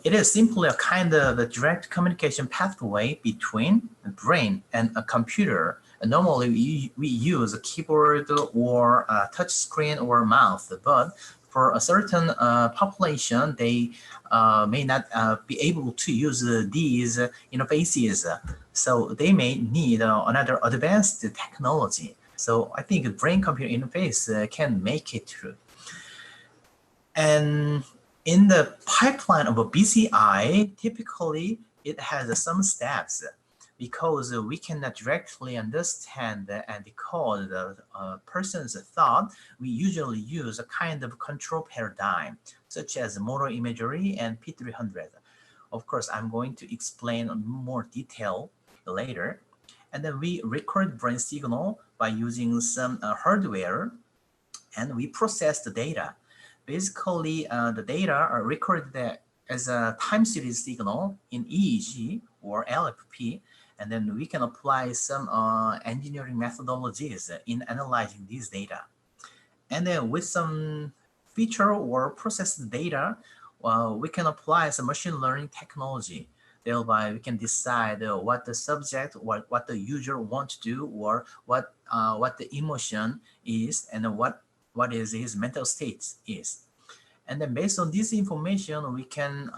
It is simply a kind of a direct communication pathway between the brain and a computer. Normally, we use a keyboard or a touch screen or mouse, but for a certain population, they may not be able to use these interfaces. So they may need another advanced technology. So I think a brain-computer interface can make it through. And in the pipeline of a BCI, typically it has some steps because we cannot directly understand and decode the person's thought. We usually use a kind of control paradigm, such as motor imagery and P300. Of course, I'm going to explain in more detail later. And then we record brain signal by using some hardware, and we process the data. Basically, the data are recorded as a time series signal in EEG or LFP, and then we can apply some engineering methodologies in analyzing these data. And then with some feature or processed data, we can apply some machine learning technology. Thereby, we can decide what the subject, what the user wants to do, or what the emotion is, and what is his mental state is. And then based on this information, we can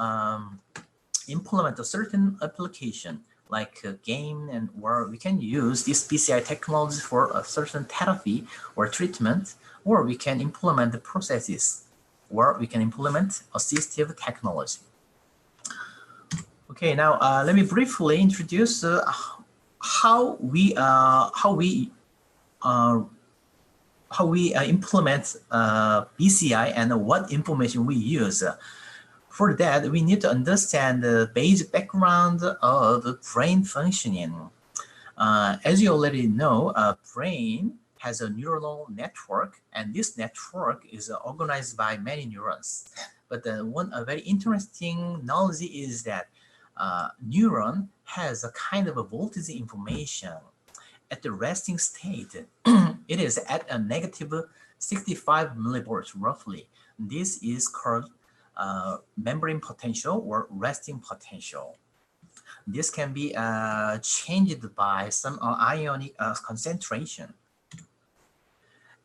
implement a certain application like a game, and where we can use this BCI technology for a certain therapy or treatment, or we can implement the processes, or we can implement assistive technology. Okay, now let me briefly introduce how we implement BCI and what information we use. For that, we need to understand the basic background of brain functioning. As you already know, brain has a neuronal network, and this network is organized by many neurons. But one very interesting knowledge is that neuron has a kind of a voltage information. At the resting state, it is at a negative 65 millivolts roughly. This is called membrane potential or resting potential. This can be changed by some ionic concentration.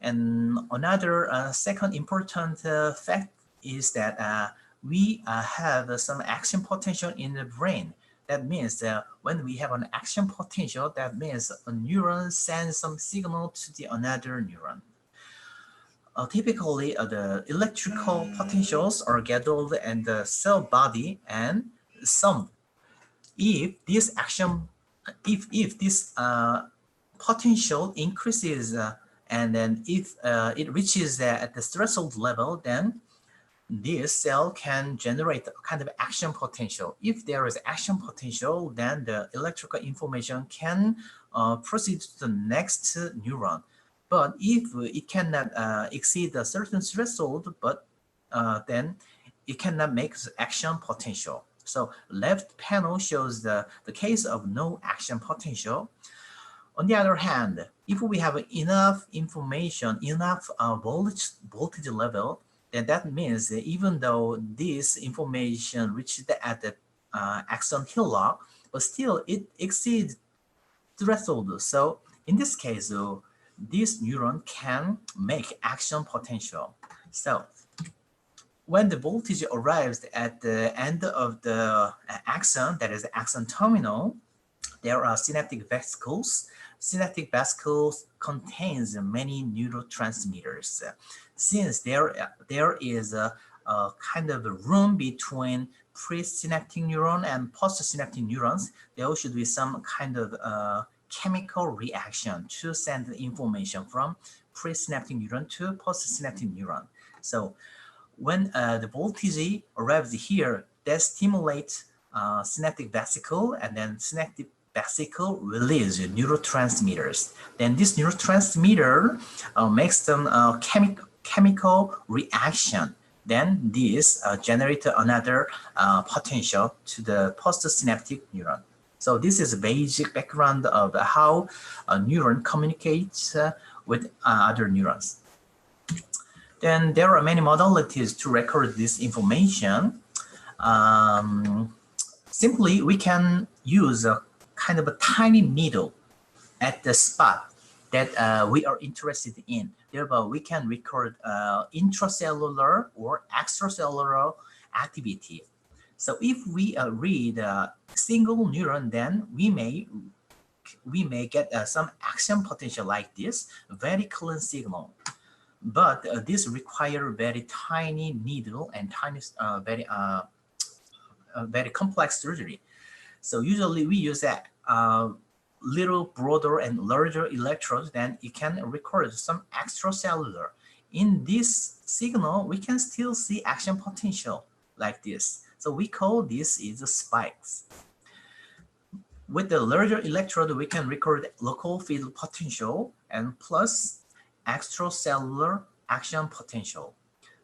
And another second important fact is that we have some action potential in the brain. That means when we have an action potential, that means a neuron sends some signal to the another neuron. Typically, the electrical potentials are gathered in the cell body and summed. If this action, if this potential increases and then if it reaches at the threshold level, then this cell can generate a kind of action potential. If there is action potential, then the electrical information can proceed to the next neuron. But if it cannot exceed a certain threshold, but then it cannot make action potential. So left panel shows the case of no action potential. On the other hand, if we have enough information, enough voltage level, then that means that even though this information reached at the axon hillock, but still it exceeds threshold. So in this case, this neuron can make action potential. So when the voltage arrives at the end of the axon, that is the axon terminal, there are synaptic vesicles. Synaptic vesicles contains many neurotransmitters. Since there is a kind of a room between presynaptic neuron and postsynaptic neurons, there should be some kind of chemical reaction to send the information from presynaptic neuron to postsynaptic neuron. So when the voltage arrives here, that stimulates synaptic vesicle, and then synaptic vesicle release neurotransmitters. Then this neurotransmitter makes some chemical reaction. Then this generates another potential to the postsynaptic neuron. So this is a basic background of how a neuron communicates with other neurons. Then there are many modalities to record this information. Simply, we can use a kind of a tiny needle at the spot that we are interested in. Thereby, we can record intracellular or extracellular activity. So if we read a single neuron, then we may get some action potential like this, very clean signal. But this requires very tiny needle and tiny, very complex surgery. So usually we use a little broader and larger electrodes, then it can record some extracellular. In this signal, we can still see action potential like this. So we call this is the spikes. With the larger electrode, we can record local field potential and plus extracellular action potential.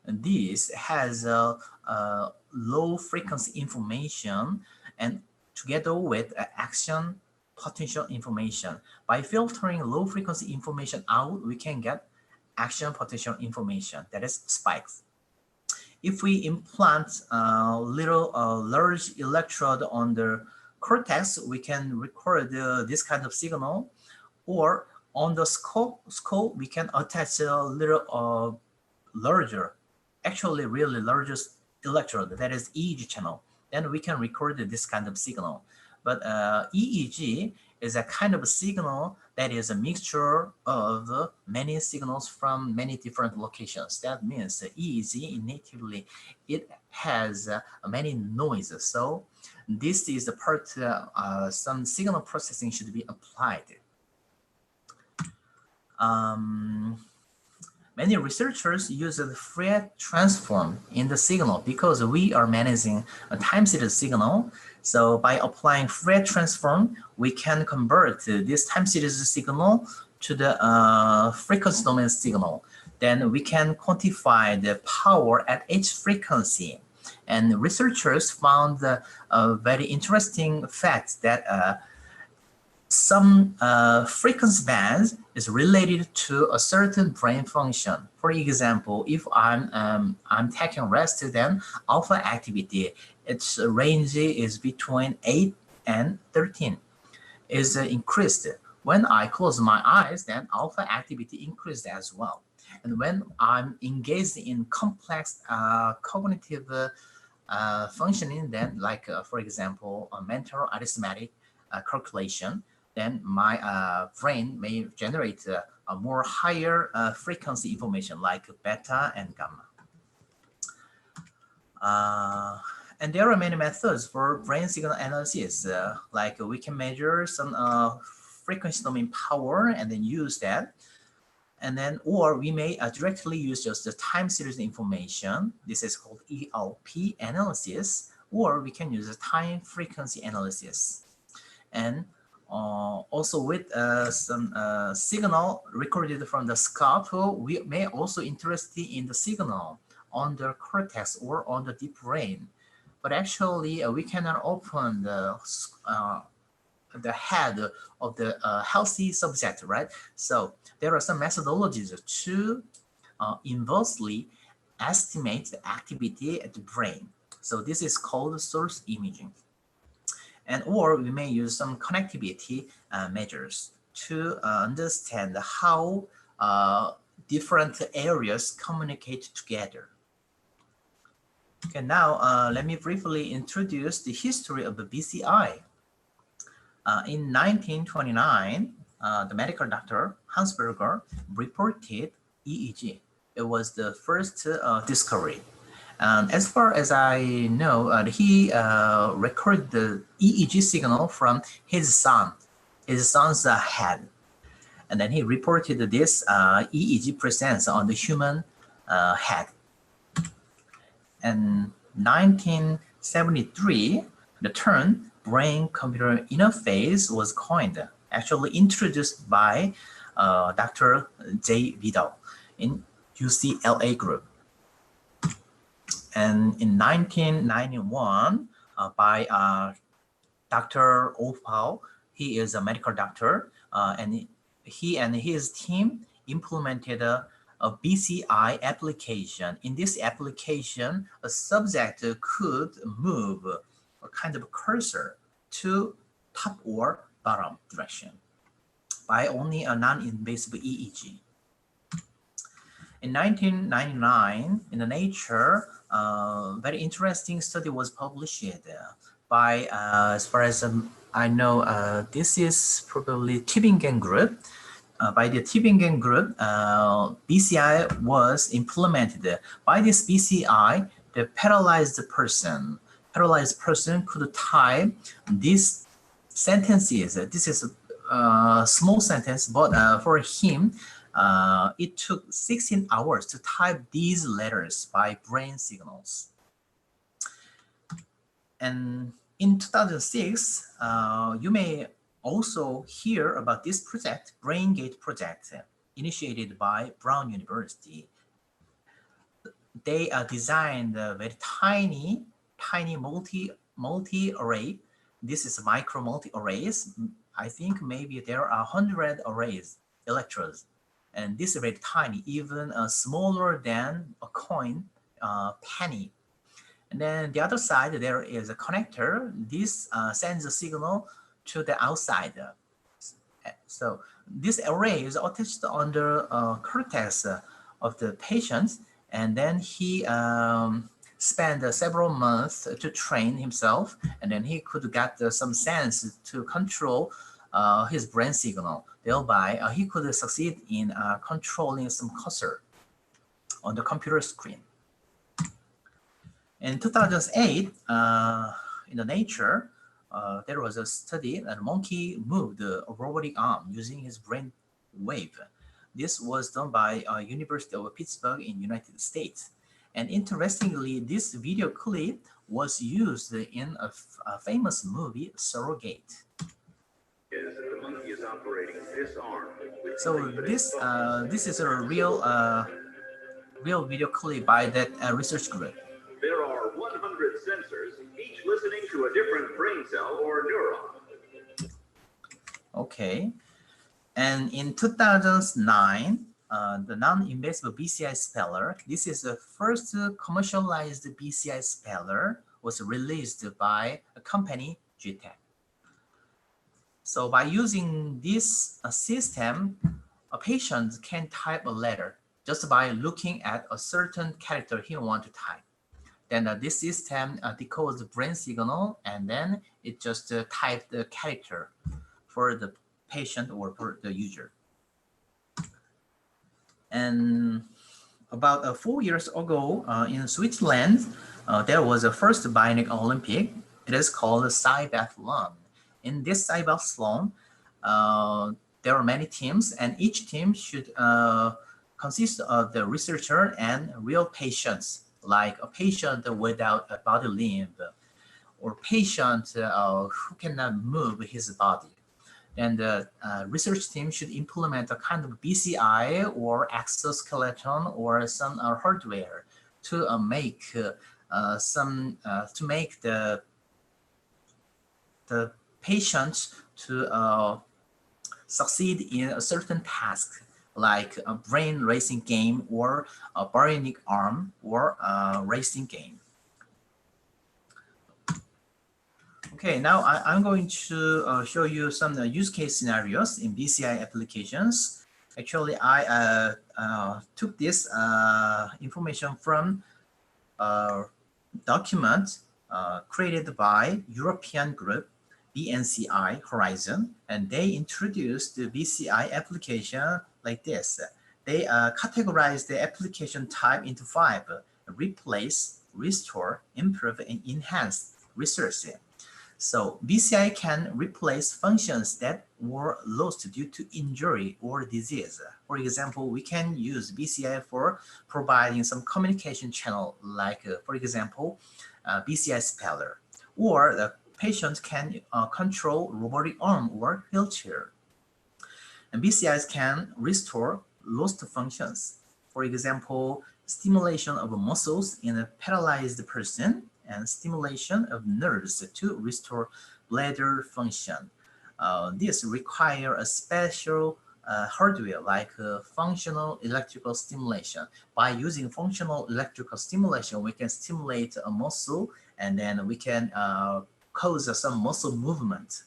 And this has a low frequency information and together with action potential information. By filtering low frequency information out, we can get action potential information, that is spikes. If we implant a little large electrode on the cortex, we can record this kind of signal, or on the scope we can attach a little larger, actually really largest electrode, that is EEG channel. Then we can record this kind of signal. But EEG is a kind of a signal that is a mixture of many signals from many different locations. That means EEG natively, it has many noises. So this is the part some signal processing should be applied. Many researchers use the Fourier transform in the signal because we are managing a time series signal. So by applying Fourier transform, we can convert this time series signal to the frequency domain signal. Then we can quantify the power at each frequency. And researchers found a very interesting fact that some frequency bands is related to a certain brain function. For example, if I'm taking rest, then alpha activity, its range is between 8 and 13 is increased. When I close my eyes, then alpha activity increased as well. And when I'm engaged in complex cognitive functioning, then like for example, a mental arithmetic calculation, then my brain may generate a more higher frequency information like beta and gamma. And there are many methods for brain signal analysis. Like we can measure some frequency domain power and then use that. And then, or we may directly use just the time series information. This is called ELP analysis, or we can use a time frequency analysis. And also with some signal recorded from the scalp, we may also interested in the signal on the cortex or on the deep brain. But actually, we cannot open the head of the healthy subject, right? So there are some methodologies to inversely estimate the activity at the brain. So this is called source imaging. And or we may use some connectivity measures to understand how different areas communicate together. Okay, now let me briefly introduce the history of the BCI. In 1929, the medical doctor Hans Berger reported EEG. It was the first discovery. And as far as I know, he recorded the EEG signal from his son's head. And then he reported this EEG presence on the human head. In 1973, the term brain-computer interface was coined, actually introduced by Dr. J. Vidal in UCLA group. And in 1991, by Dr. Opal, he is a medical doctor, and he and his team implemented a BCI application. In this application, a subject could move a kind of cursor to top or bottom direction by only a non-invasive EEG. In 1999, in the Nature, very interesting study was published by, as far as I know, this is probably Tübingen group. By the Tübingen group, BCI was implemented. By this BCI, the paralyzed person could type these sentences. This is a small sentence, but for him, it took 16 hours to type these letters by brain signals. And in 2006, you may also hear about this project, BrainGate project, initiated by Brown University. They designed a very tiny multi-array. This is micro multi-arrays. I think maybe there are 100 arrays, electrodes. And this is very tiny, even smaller than a coin penny. And then the other side, there is a connector. This sends a signal to the outside. So this array is attached under cortex of the patient, and then he spent several months to train himself, and then he could get some sense to control his brain signal. Thereby, he could succeed in controlling some cursor on the computer screen. In 2008, in the nature, there was a study that a monkey moved a robotic arm using his brain wave. This was done by University of Pittsburgh in United States. And interestingly, this video clip was used in a famous movie, Surrogate. The monkey is operating this arm. So this is a real video clip by that research group. There are 100 sensors, each listening to a different brain cell or neuron. Okay, and in 2009, the non-invasive BCI speller, this is the first commercialized BCI speller, was released by a company, GTEC. So by using this system, a patient can type a letter just by looking at a certain character he wants to type. Then this system decodes the brain signal, and then it just types the character for the patient or for the user. And about 4 years ago in Switzerland, there was a first bionic Olympic. It is called Cybathlon. In this Cybathlon, there are many teams, and each team should consist of the researcher and real patients, like a patient without a body limb, or patient who cannot move his body. And the research team should implement a kind of BCI or exoskeleton or some hardware to make the patients to succeed in a certain task, like a brain racing game or a bionic arm or a racing game. Okay, now I'm going to show you some use case scenarios in BCI applications. Actually, I took this information from a document created by European group BNCI Horizon, and they introduced the BCI application like this. They categorized the application type into 5: replace, restore, improve, and enhance research. So BCI can replace functions that were lost due to injury or disease. For example, we can use BCI for providing some communication channel, like for example, BCI speller, or the patient can control robotic arm or wheelchair. And BCIs can restore lost functions. For example, stimulation of muscles in a paralyzed person and stimulation of nerves to restore bladder function. This require a special hardware like functional electrical stimulation. By using functional electrical stimulation, we can stimulate a muscle, and then we can cause some muscle movement.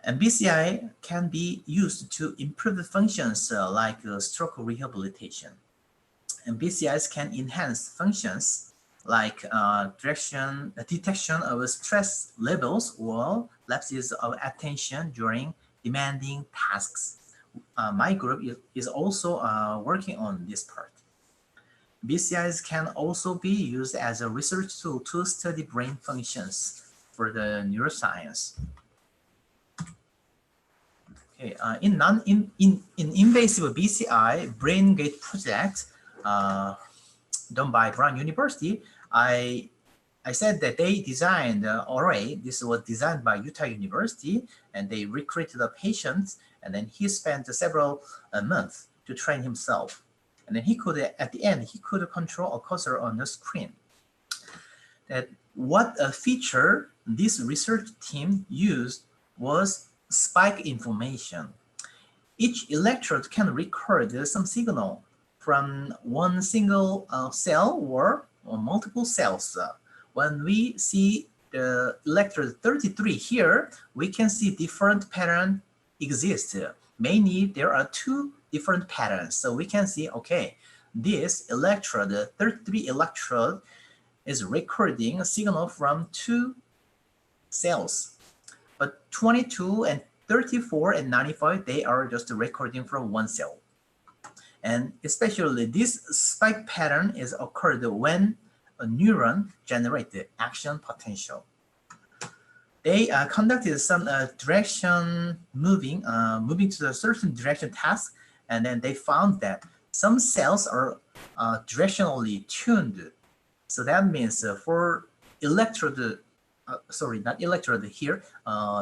And BCI can be used to improve the functions like stroke rehabilitation. And BCIs can enhance functions like detection of stress levels or lapses of attention during demanding tasks. My group is also working on this part. BCIs can also be used as a research tool to study brain functions for the neuroscience. Okay, in invasive BCI brain gate project done by Brown University, I said that they designed the array. This was designed by Utah University, and they recruited a patient, and then he spent several months to train himself. And then he could, at the end, he could control a cursor on the screen. That what a feature this research team used was spike information. Each electrode can record some signal from one single cell or multiple cells. When we see the electrode 33 here, we can see different pattern exist. Mainly there are 2 different patterns. So we can see, okay, this electrode, the 33 electrode, is recording a signal from 2 cells. But 22 and 34 and 95, they are just recording from 1 cell. And especially this spike pattern is occurred when a neuron generate the action potential. They conducted some direction moving to a certain direction task, and then they found that some cells are directionally tuned. So that means for electrode, sorry, not electrode here,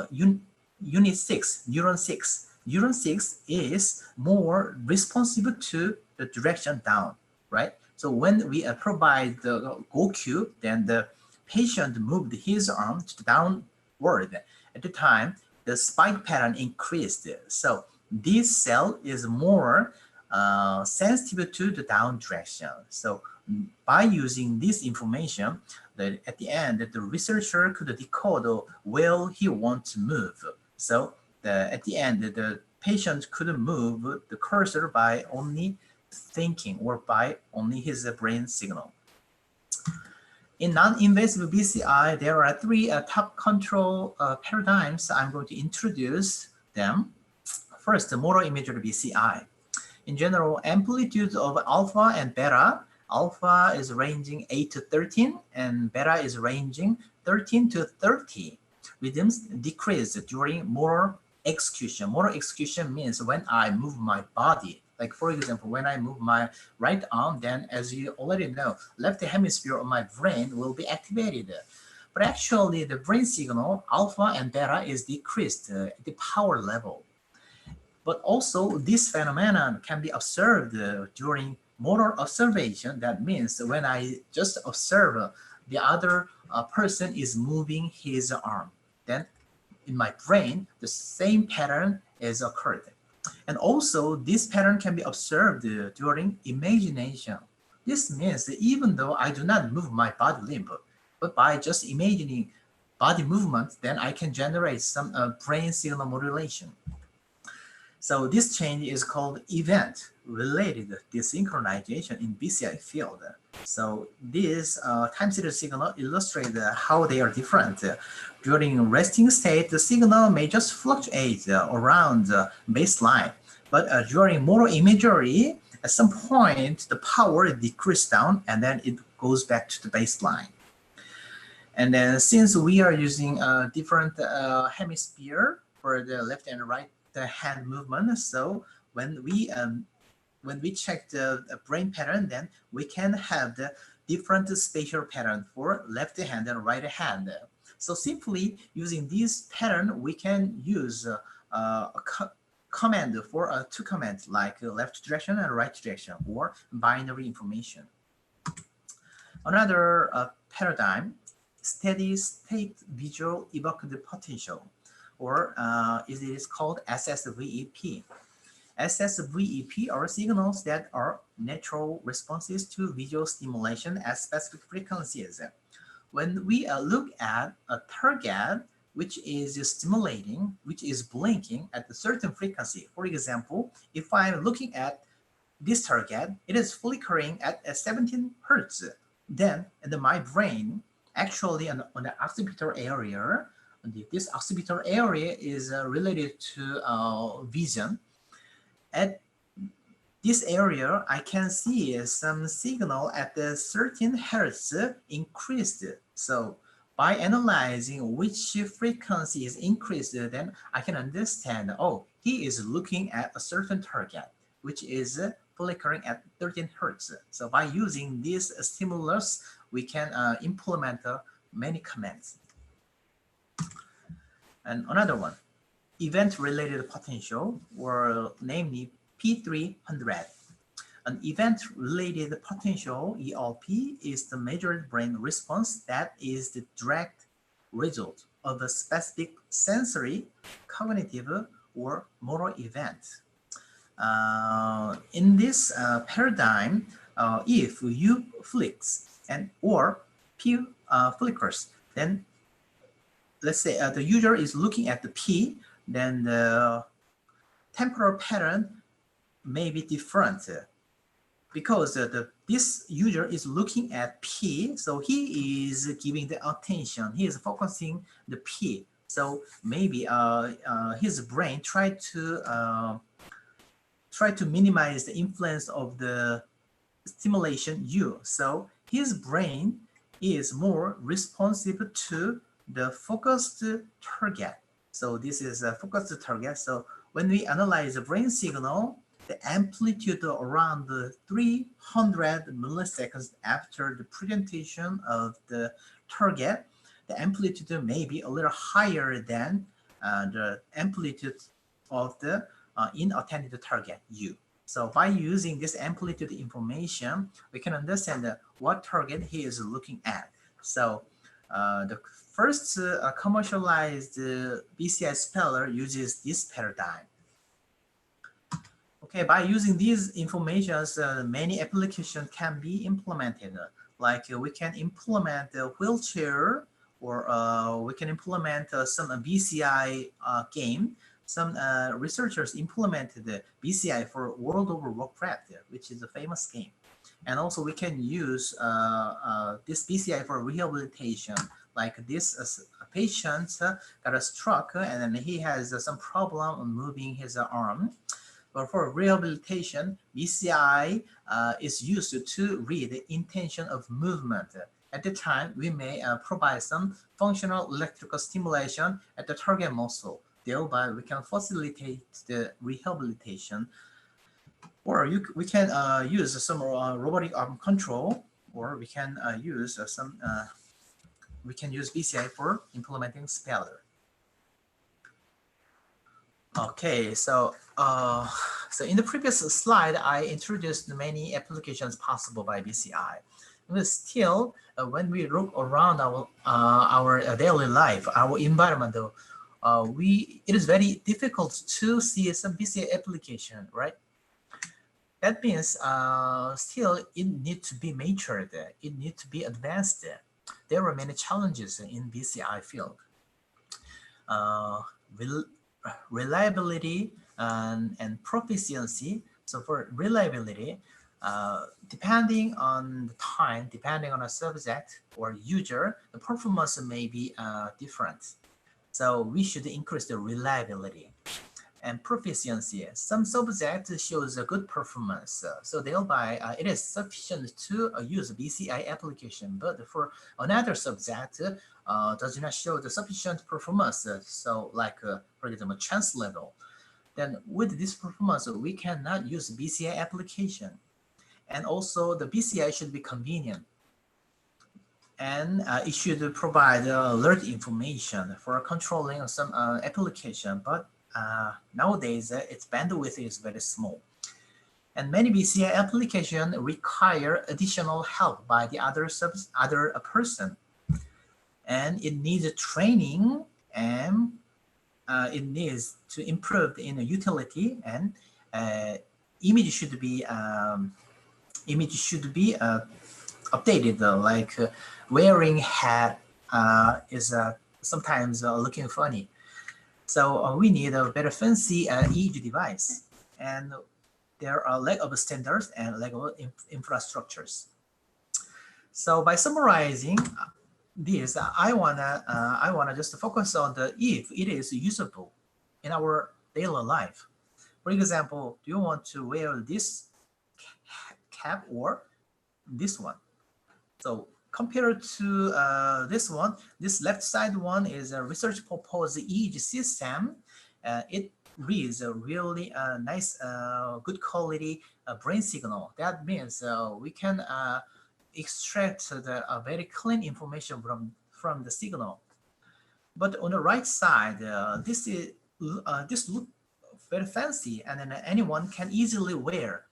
unit 6, neuron 6. Neuron 6 is more responsive to the direction down, right? So when we provide the go cue, then the patient moved his arm to the downward. At the time, the spike pattern increased. So this cell is more sensitive to the down direction. So by using this information, at the end, the researcher could decode where he wants to move. So at the end, the patient could move the cursor by only thinking or by only his brain signal. In non-invasive BCI, there are 3 top control paradigms. I'm going to introduce them. First, motor imagery BCI. In general, amplitudes of alpha and beta. Alpha is ranging 8 to 13, and beta is ranging 13 to 30. Rhythms decrease during motor execution. Motor execution means when I move my body. Like for example, when I move my right arm, then as you already know, left hemisphere of my brain will be activated. But actually the brain signal, alpha and beta, is decreased at the power level. But also this phenomenon can be observed during motor observation. That means when I just observe the other person is moving his arm, then in my brain, the same pattern is occurred. And also this pattern can be observed during imagination. This means that even though I do not move my body limb, but by just imagining body movement, then I can generate some brain signal modulation. So this change is called event-related desynchronization in BCI field. So this time series signal illustrates how they are different. During resting state, the signal may just fluctuate around baseline. But during motor imagery, at some point, the power decreases down and then it goes back to the baseline. And then since we are using different hemisphere for the left and right hand movement, so when we check the brain pattern, then we can have the different spatial pattern for left hand and right hand. So simply using this pattern, we can use a command for 2 commands like left direction and right direction, or binary information. Another paradigm, steady state visual evoked potential, or it is called SSVEP. SSVEP are signals that are natural responses to visual stimulation at specific frequencies. When we look at a target which is stimulating, which is blinking at a certain frequency, for example, if I'm looking at this target, it is flickering at 17 Hertz, then my brain actually on the occipital area, this occipital area is related to vision. At this area, I can see some signal at the 13 Hertz increased. So by analyzing which frequency is increased, then I can understand, oh, he is looking at a certain target, which is flickering at 13 Hertz. So by using this stimulus, we can implement many commands. And another one, event-related potential, or namely P300. An event-related potential, ERP, is the measured brain response that is the direct result of a specific sensory, cognitive, or motor event. In this paradigm, if U flicks or P flickers, then let's say the user is looking at the P, then the temporal pattern may be different because this user is looking at P, so he is giving the attention, he is focusing the P. So maybe his brain try to minimize the influence of the stimulation U. So his brain is more responsive to the focused target. So this is a focused target. So when we analyze the brain signal, the amplitude around 300 milliseconds after the presentation of the target, the amplitude may be a little higher than the amplitude of the inattended target U. So by using this amplitude information, we can understand what target he is looking at. So the first commercialized BCI speller uses this paradigm. Okay, by using these informations, many applications can be implemented. Like we can implement a wheelchair, or we can implement some BCI game. Some researchers implemented the BCI for World of Warcraft, which is a famous game. And also we can use this BCI for rehabilitation. Like this patient got a stroke and then he has some problem moving his arm. But for rehabilitation, BCI is used to read the intention of movement. At the time, we may provide some functional electrical stimulation at the target muscle. Thereby, we can facilitate the rehabilitation. Or we can use some robotic arm control, or we can use BCI for implementing speller. Okay, so in the previous slide, I introduced many applications possible by BCI. But still, when we look around our daily life, our environment, it is very difficult to see some BCI application, right? That means still it needs to be matured, it needs to be advanced. There are many challenges in BCI field. Reliability and proficiency. So for reliability, depending on the time, depending on a subject or user, the performance may be different. So we should increase the reliability. And proficiency, some subject shows a good performance, so thereby it is sufficient to use BCI application. But for another subject, does not show the sufficient performance. So like for example, chance level. Then with this performance, we cannot use BCI application. And also the BCI should be convenient. And it should provide alert information for controlling some application. But nowadays, its bandwidth is very small. And many BCI applications require additional help by the other person. And it needs training, and it needs to improve in utility, and image should be updated. Like wearing hat is sometimes looking funny. So we need a better fancy EEG device, and there are lack of standards and lack of infrastructures. So by summarizing this, I wanna just focus on the if it is usable in our daily life. For example, do you want to wear this cap or this one? So compared to this one, this left side one is a research proposed EEG system. It reads a really nice, good quality brain signal. That means we can extract the very clean information from the signal. But on the right side, this looks very fancy, and then anyone can easily wear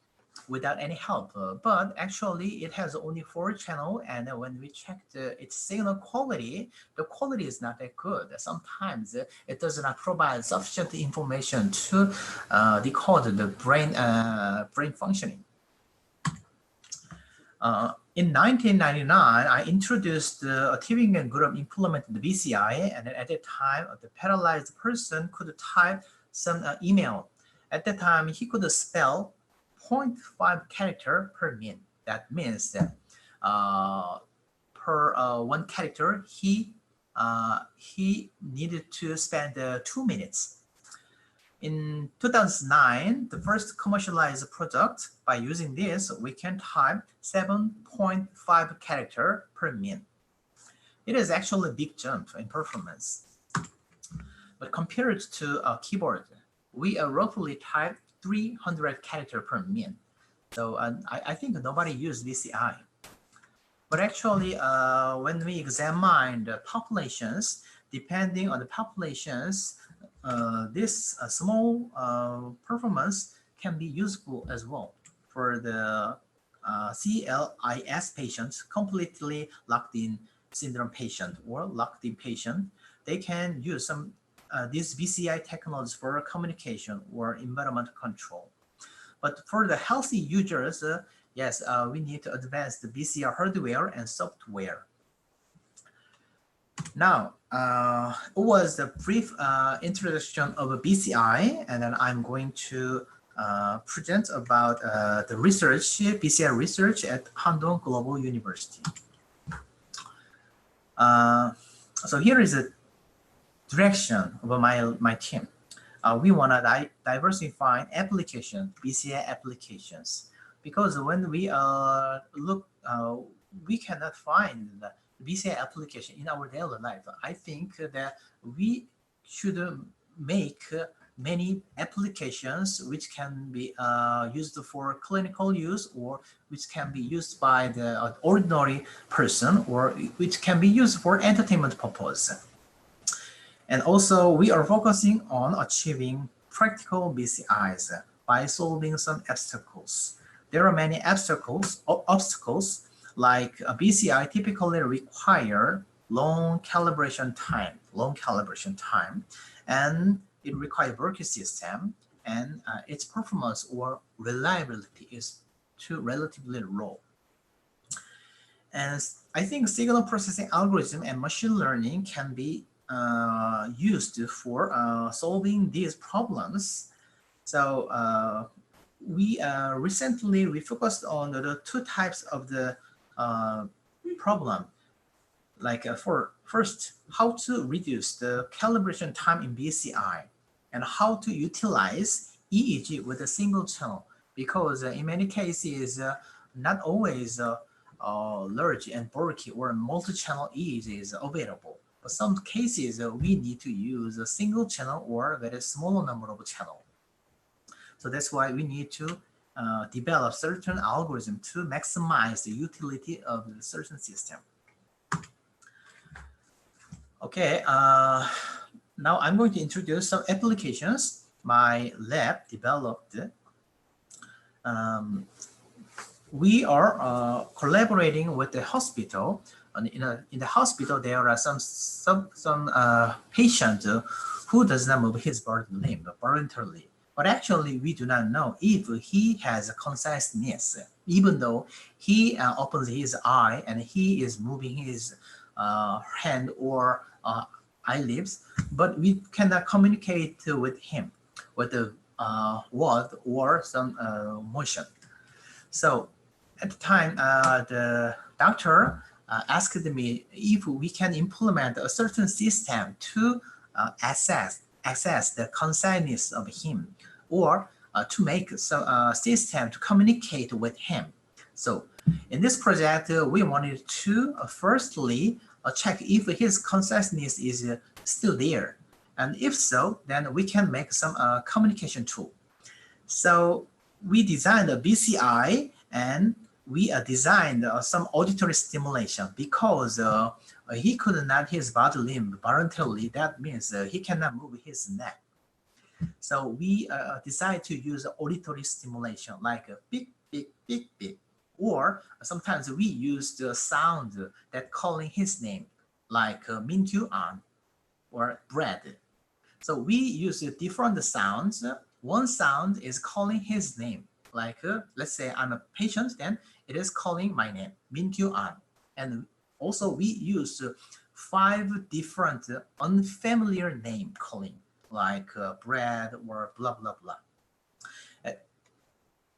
without any help. But actually it has only 4 channels, and when we check its signal quality, the quality is not that good. Sometimes it does not provide sufficient information to decode the brain functioning. In 1999, I introduced a Tübingen group implemented the BCI, and at that time, the paralyzed person could type some email. At that time, he could spell 0.5 character per minute. That means that per 1 character, he needed to spend 2 minutes. In 2009, the first commercialized product, by using this, we can type 7.5 character per minute. It is actually a big jump in performance. But compared to a keyboard, we roughly type 300 characters per minute. So I think nobody used BCI. But actually, when we examine the populations, depending on the populations, this small performance can be useful as well for the CLIS patients, completely locked in syndrome patient or locked in patient. They can use some these BCI technologies for communication or environment control. But for the healthy users, yes, we need to advance the BCI hardware and software. Now, it was a brief introduction of a BCI, and then I'm going to present about the research, BCI research at Handong Global University. So here is a direction of my team. We want to diversify application, BCI applications, because when we look, we cannot find the BCI application in our daily life. I think that we should make many applications which can be used for clinical use, or which can be used by the ordinary person, or which can be used for entertainment purpose. And also, we are focusing on achieving practical BCIs by solving some obstacles. There are many obstacles like a BCI typically require long calibration time, and it requires working system, and its performance or reliability is too relatively low. And I think signal processing algorithm and machine learning can be used for solving these problems. So we recently focused on the two types of the problem. Like for first, how to reduce the calibration time in BCI, and how to utilize EEG with a single channel, because in many cases, not always large and bulky or multi-channel EEG is available. But some cases, we need to use a single channel or a very small number of channels. So that's why we need to develop certain algorithm to maximize the utility of the certain system. Okay, now I'm going to introduce some applications my lab developed. We are collaborating with the hospital. In the hospital, there are some patient who does not move his body limb voluntarily. But actually, we do not know if he has a consciousness, even though he opens his eye and he is moving his hand or eyelids, but we cannot communicate with him with the word or some motion. So at the time, the doctor asked me if we can implement a certain system to assess the consciousness of him, or to make some system to communicate with him. So in this project, we wanted to firstly check if his consciousness is still there. And if so, then we can make some communication tool. So we designed a BCI, and we designed some auditory stimulation, because he could not his body limb voluntarily. That means he cannot move his neck. So we decided to use auditory stimulation, like a beep, beep, beep, beep. Or sometimes we use the sound that calling his name, like Min-Kyu An or Brad. So we use different sounds. One sound is calling his name, like let's say I'm a patient, then it is calling my name, Min-Kyu An. And also we use 5 different unfamiliar name calling, like Brad or blah, blah, blah.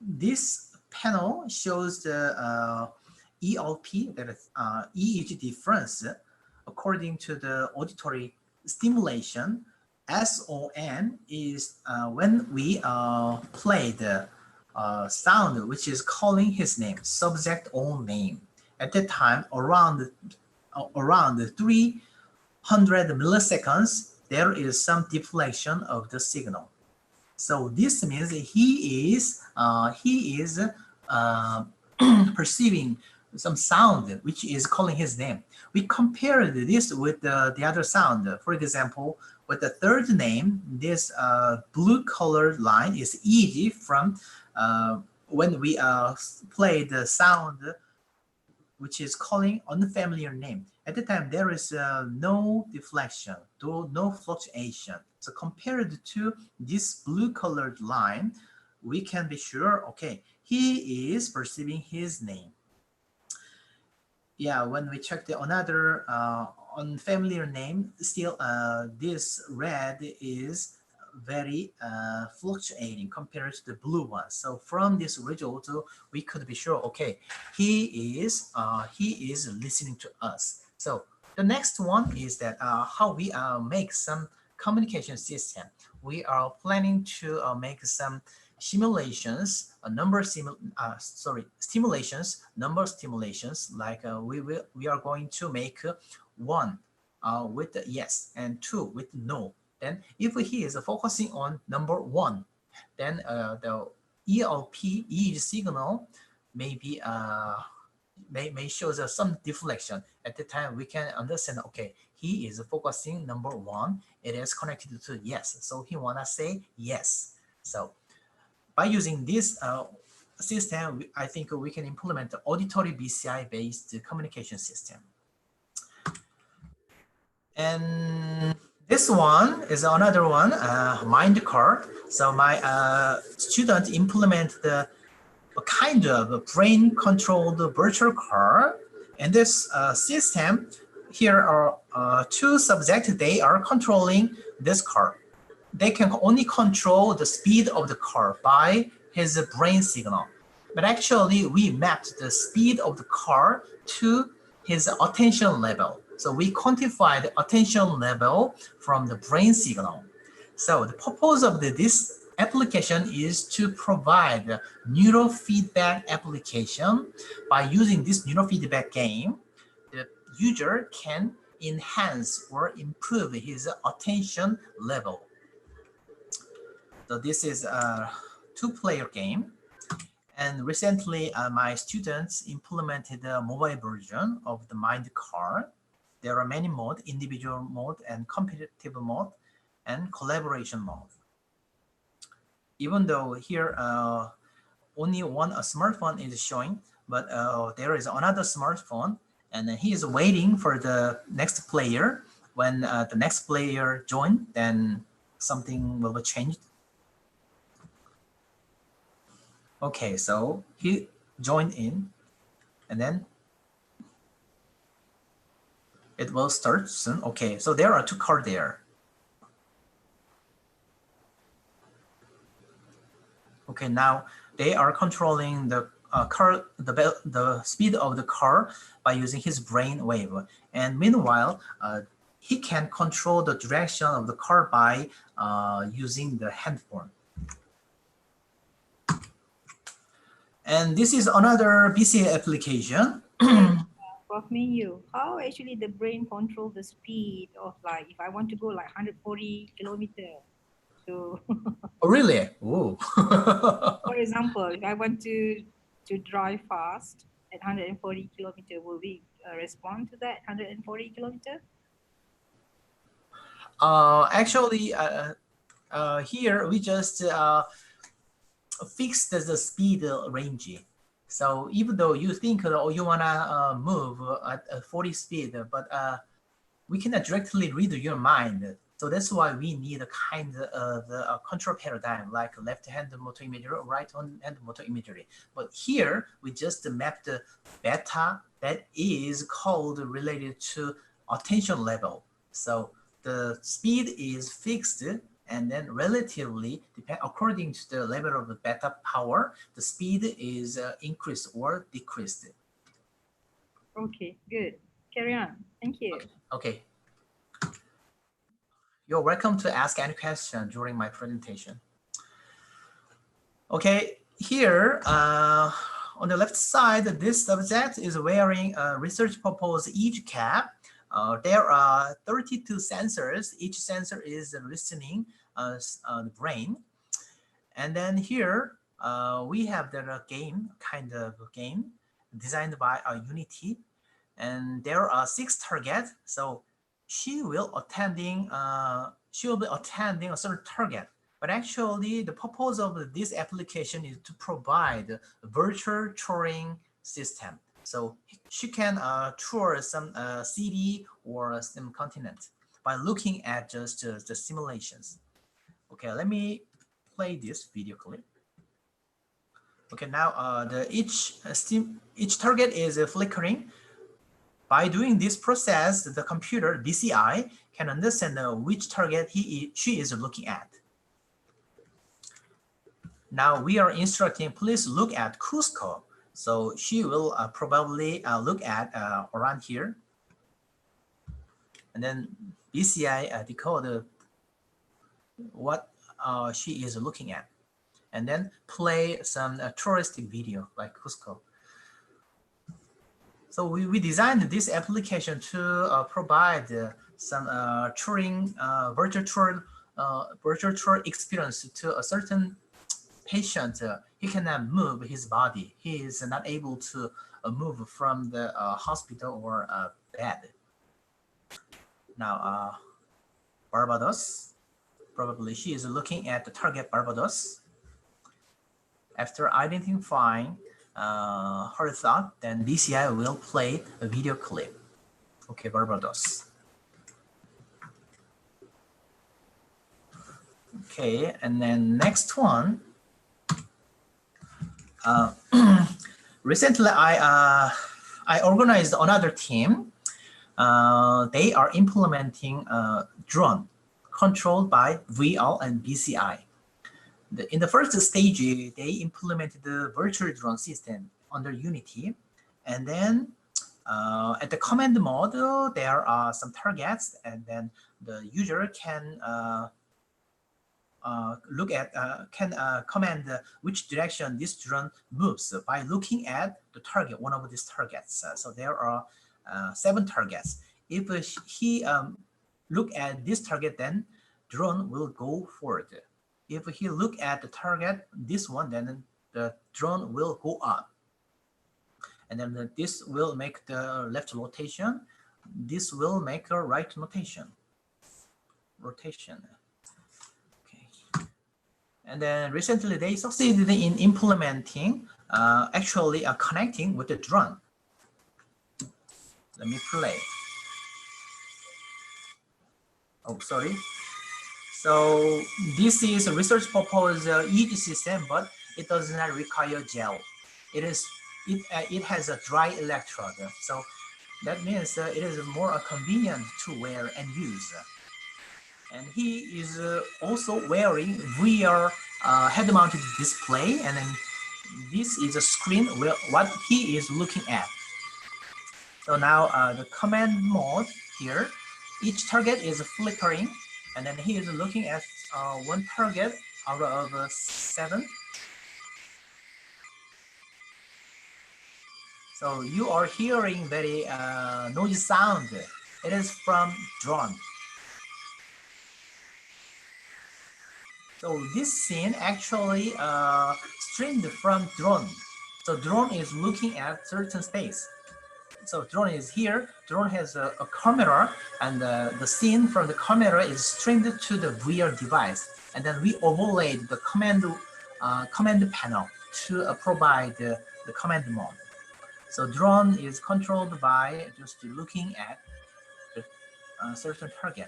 This panel shows the ELP, that is EEG difference according to the auditory stimulation. SON is when we play the sound which is calling his name, subject own name. At that time, around around 300 milliseconds, there is some deflection of the signal. So this means he is perceiving some sound which is calling his name. We compared this with the other sound. For example, with the third name, this blue colored line is easy from when we play the sound which is calling unfamiliar name. At the time, there is no deflection, no fluctuation. So compared to this blue colored line, we can be sure, okay, he is perceiving his name. Yeah, when we check the another unfamiliar name, still this red is very fluctuating compared to the blue one. So from this result, we could be sure, okay, he is listening to us. So the next one is that how we make some communication system. We are planning to make some simulations, number stimulations. Like we are going to make one with the yes and two with no. Then if he is focusing on number one, then the EEG signal may be may show some deflection. At the time, we can understand, okay, he is focusing number one. It is connected to yes, so he wanna say yes. So by using this system, I think we can implement the auditory BCI-based communication system. And this one is another one, mind car. So my student implement the kind of brain-controlled virtual car. And this system, here are two subjects. They are controlling this car. They can only control the speed of the car by his brain signal. But actually, we mapped the speed of the car to his attention level. So we quantify the attention level from the brain signal. So the purpose of this application is to provide neurofeedback application. By using this neurofeedback game, the user can enhance or improve his attention level. So this is a two-player game. And recently, my students implemented a mobile version of the Mind Car. There are many modes, individual mode and competitive mode and collaboration mode. Even though here only one smartphone is showing, but there is another smartphone, and he is waiting for the next player. When the next player joins, then something will be changed. Okay, so he joined in, and then it will start soon. Okay, so there are two cars there. Okay, now they are controlling the car, the speed of the car by using his brain wave. And meanwhile, he can control the direction of the car by using the handphone. And this is another BCA application. Prof. Mingyu, how actually the brain control the speed of, like, if I want to go like 140 kilometers? So Oh, really? Ooh. for example, if I want to drive fast at 140 kilometers, will we respond to that 140 kilometers? Actually, here we just fixed the speed range. So even though you think you wanna move at 40 speed, but we cannot directly read your mind. So that's why we need a kind of control paradigm, like left-hand motor imagery or right-hand motor imagery. But here we just map the beta that is called related to attention level. So the speed is fixed, and then relatively, according to the level of the beta power, the speed is increased or decreased. Okay, good. Carry on. Thank you. Okay. You're welcome to ask any question during my presentation. Okay, here, on the left side, this subject is wearing a research purpose EEG cap. There are 32 sensors. Each sensor is listening the brain. And then here we have the game, kind of game designed by Unity. And there are 6 targets. So she will be attending a certain target. But actually, the purpose of this application is to provide a virtual touring system. So she can tour some city or some continent by looking at just the simulations. Okay, let me play this video clip. Okay, now each target is flickering. By doing this process, the computer BCI can understand which target she is looking at. Now we are instructing, please look at Cusco. So she will probably look at around here. And then BCI decode what she is looking at. And then play some touristic video like Cusco. So we designed this application to provide some touring, virtual tour experience to a certain patient. He cannot move his body. He is not able to move from the hospital or bed. Now, Barbados, probably she is looking at the target Barbados. After identifying her thought, then BCI will play a video clip. Okay, Barbados. Okay, and then next one. Recently, I organized another team. They are implementing a drone controlled by VR and BCI. In the first stage, they implemented the virtual drone system under Unity. And then at the command mode, there are some targets, and then the user can command which direction this drone moves by looking at the target, one of these targets. So there are 7 targets. If he look at this target, then drone will go forward. If he look at the target, this one, then the drone will go up. And then this will make the left rotation. This will make a right rotation. Okay. And then recently they succeeded in implementing, actually connecting with the drone. Let me play. Oh, sorry. So this is a research purpose EEG system, but it does not require gel. It has a dry electrode. So that means it is more convenient to wear and use. And he is also wearing VR head-mounted display, and then this is a screen where what he is looking at. So now the command mode here, each target is flickering, and then he is looking at one target out of 7. So you are hearing very noisy sound. It is from drone. So this scene actually streamed from drone. So drone is looking at certain space. So drone is here. Drone has a camera, and the scene from the camera is streamed to the VR device, and then we overlaid the command panel to provide the command mode. So drone is controlled by just looking at the certain target.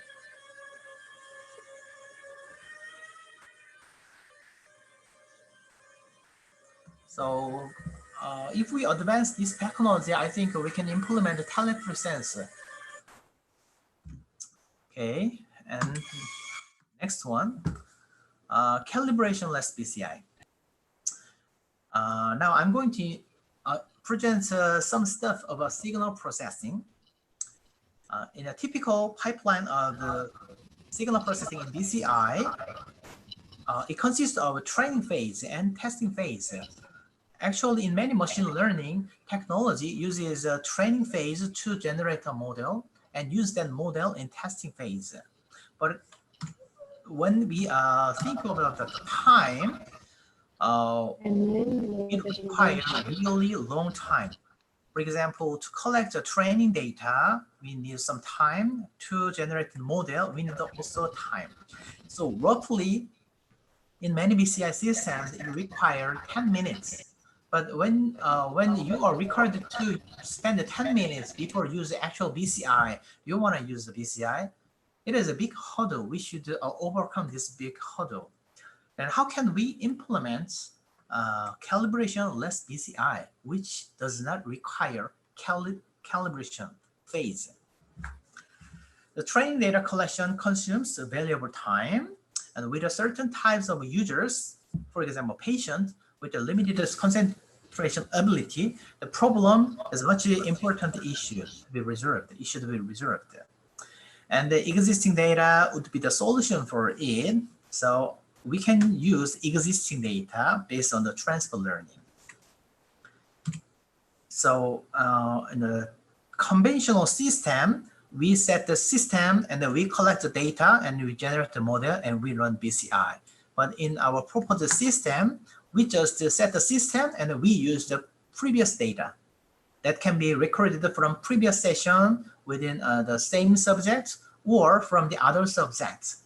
So if we advance this technology, I think we can implement a telepresence. Okay, and next one, calibration-less BCI. Now I'm going to present some stuff about signal processing. In a typical pipeline of the signal processing in BCI, it consists of a training phase and testing phase. Actually, in many machine learning, technology uses a training phase to generate a model and use that model in testing phase. But when we think about the time, it requires really long time. For example, to collect the training data, we need some time. To generate the model, we need also time. So roughly, in many BCI systems, it requires 10 minutes. But when you are required to spend 10 minutes before use the actual BCI, you want to use the BCI, it is a big hurdle. We should overcome this big hurdle. And how can we implement calibration less BCI, which does not require calibration phase? The training data collection consumes valuable time, and with a certain types of users, for example, patients with a limited concentration ability, the problem is much important issue to be resolved. It should be resolved. And the existing data would be the solution for it. So we can use existing data based on the transfer learning. So in the conventional system, we set the system and then we collect the data and we generate the model and we run BCI. But in our proposed system, we just set the system and we use the previous data that can be recorded from previous session within the same subject or from the other subjects.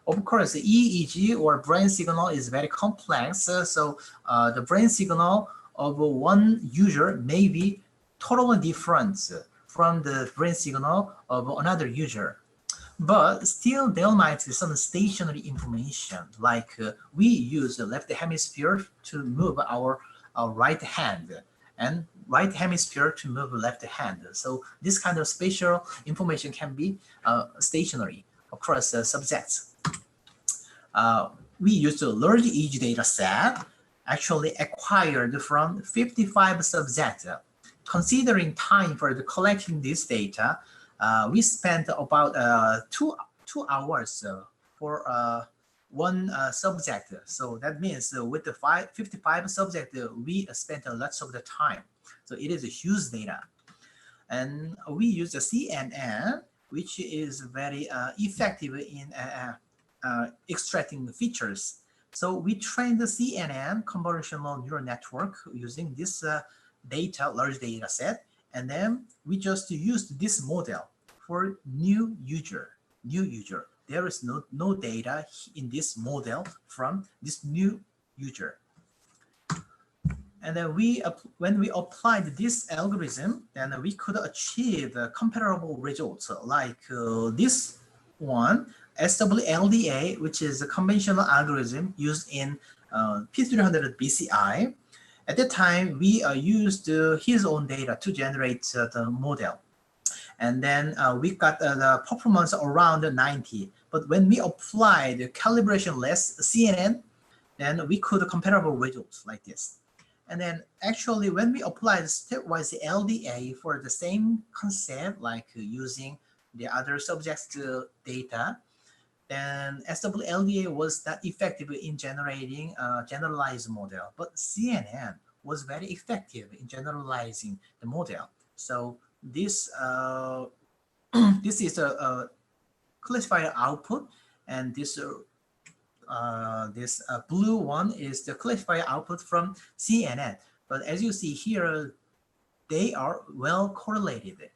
Of course, the EEG or brain signal is very complex. So the brain signal of one user may be totally different from the brain signal of another user. But still, there might be some stationary information, like we use the left hemisphere to move our right hand, and right hemisphere to move left hand. So this kind of spatial information can be stationary across subjects. We use a large EEG data set, actually acquired from 55 subjects. Considering time for the collecting this data, we spent about two hours for one subject. So that means with the 55 subjects, we spent lots of the time. So it is a huge data. And we use the CNN, which is very effective in extracting the features. So we trained the CNN, convolutional neural network, using this data, large data set, and then we just used this model for new user. There is no data in this model from this new user. And then when we applied this algorithm, then we could achieve comparable results like this one, SWLDA, which is a conventional algorithm used in P300 BCI. At that time, we used his own data to generate the model. And then we got the performance around 90. But when we applied calibration less CNN, then we could comparable results like this. And then actually when we applied stepwise LDA for the same concept, like using the other subjects' data, then SWLDA was not effective in generating a generalized model, but CNN was very effective in generalizing the model. So this this is a classifier output, and this blue one is the classifier output from CNN. But as you see here, they are well correlated.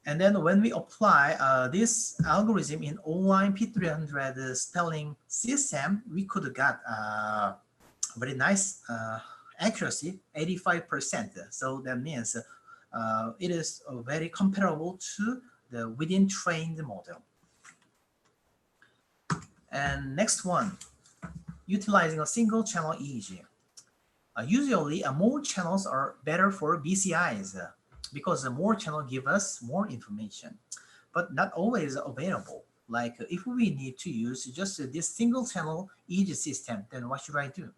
And then when we apply this algorithm in online P300 spelling system, we could get very nice accuracy, 85%. So that means it is very comparable to the within trained model. And next one, utilizing a single channel EEG. Usually, more channels are better for BCIs because more channels give us more information, but not always available. Like if we need to use just this single channel EEG system, then what should I do?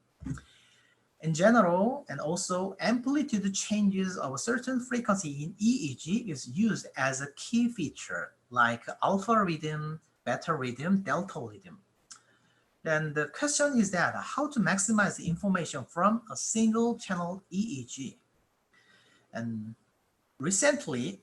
In general, and also amplitude changes of a certain frequency in EEG is used as a key feature, like alpha rhythm, beta rhythm, delta rhythm. Then the question is that how to maximize the information from a single channel EEG. And recently,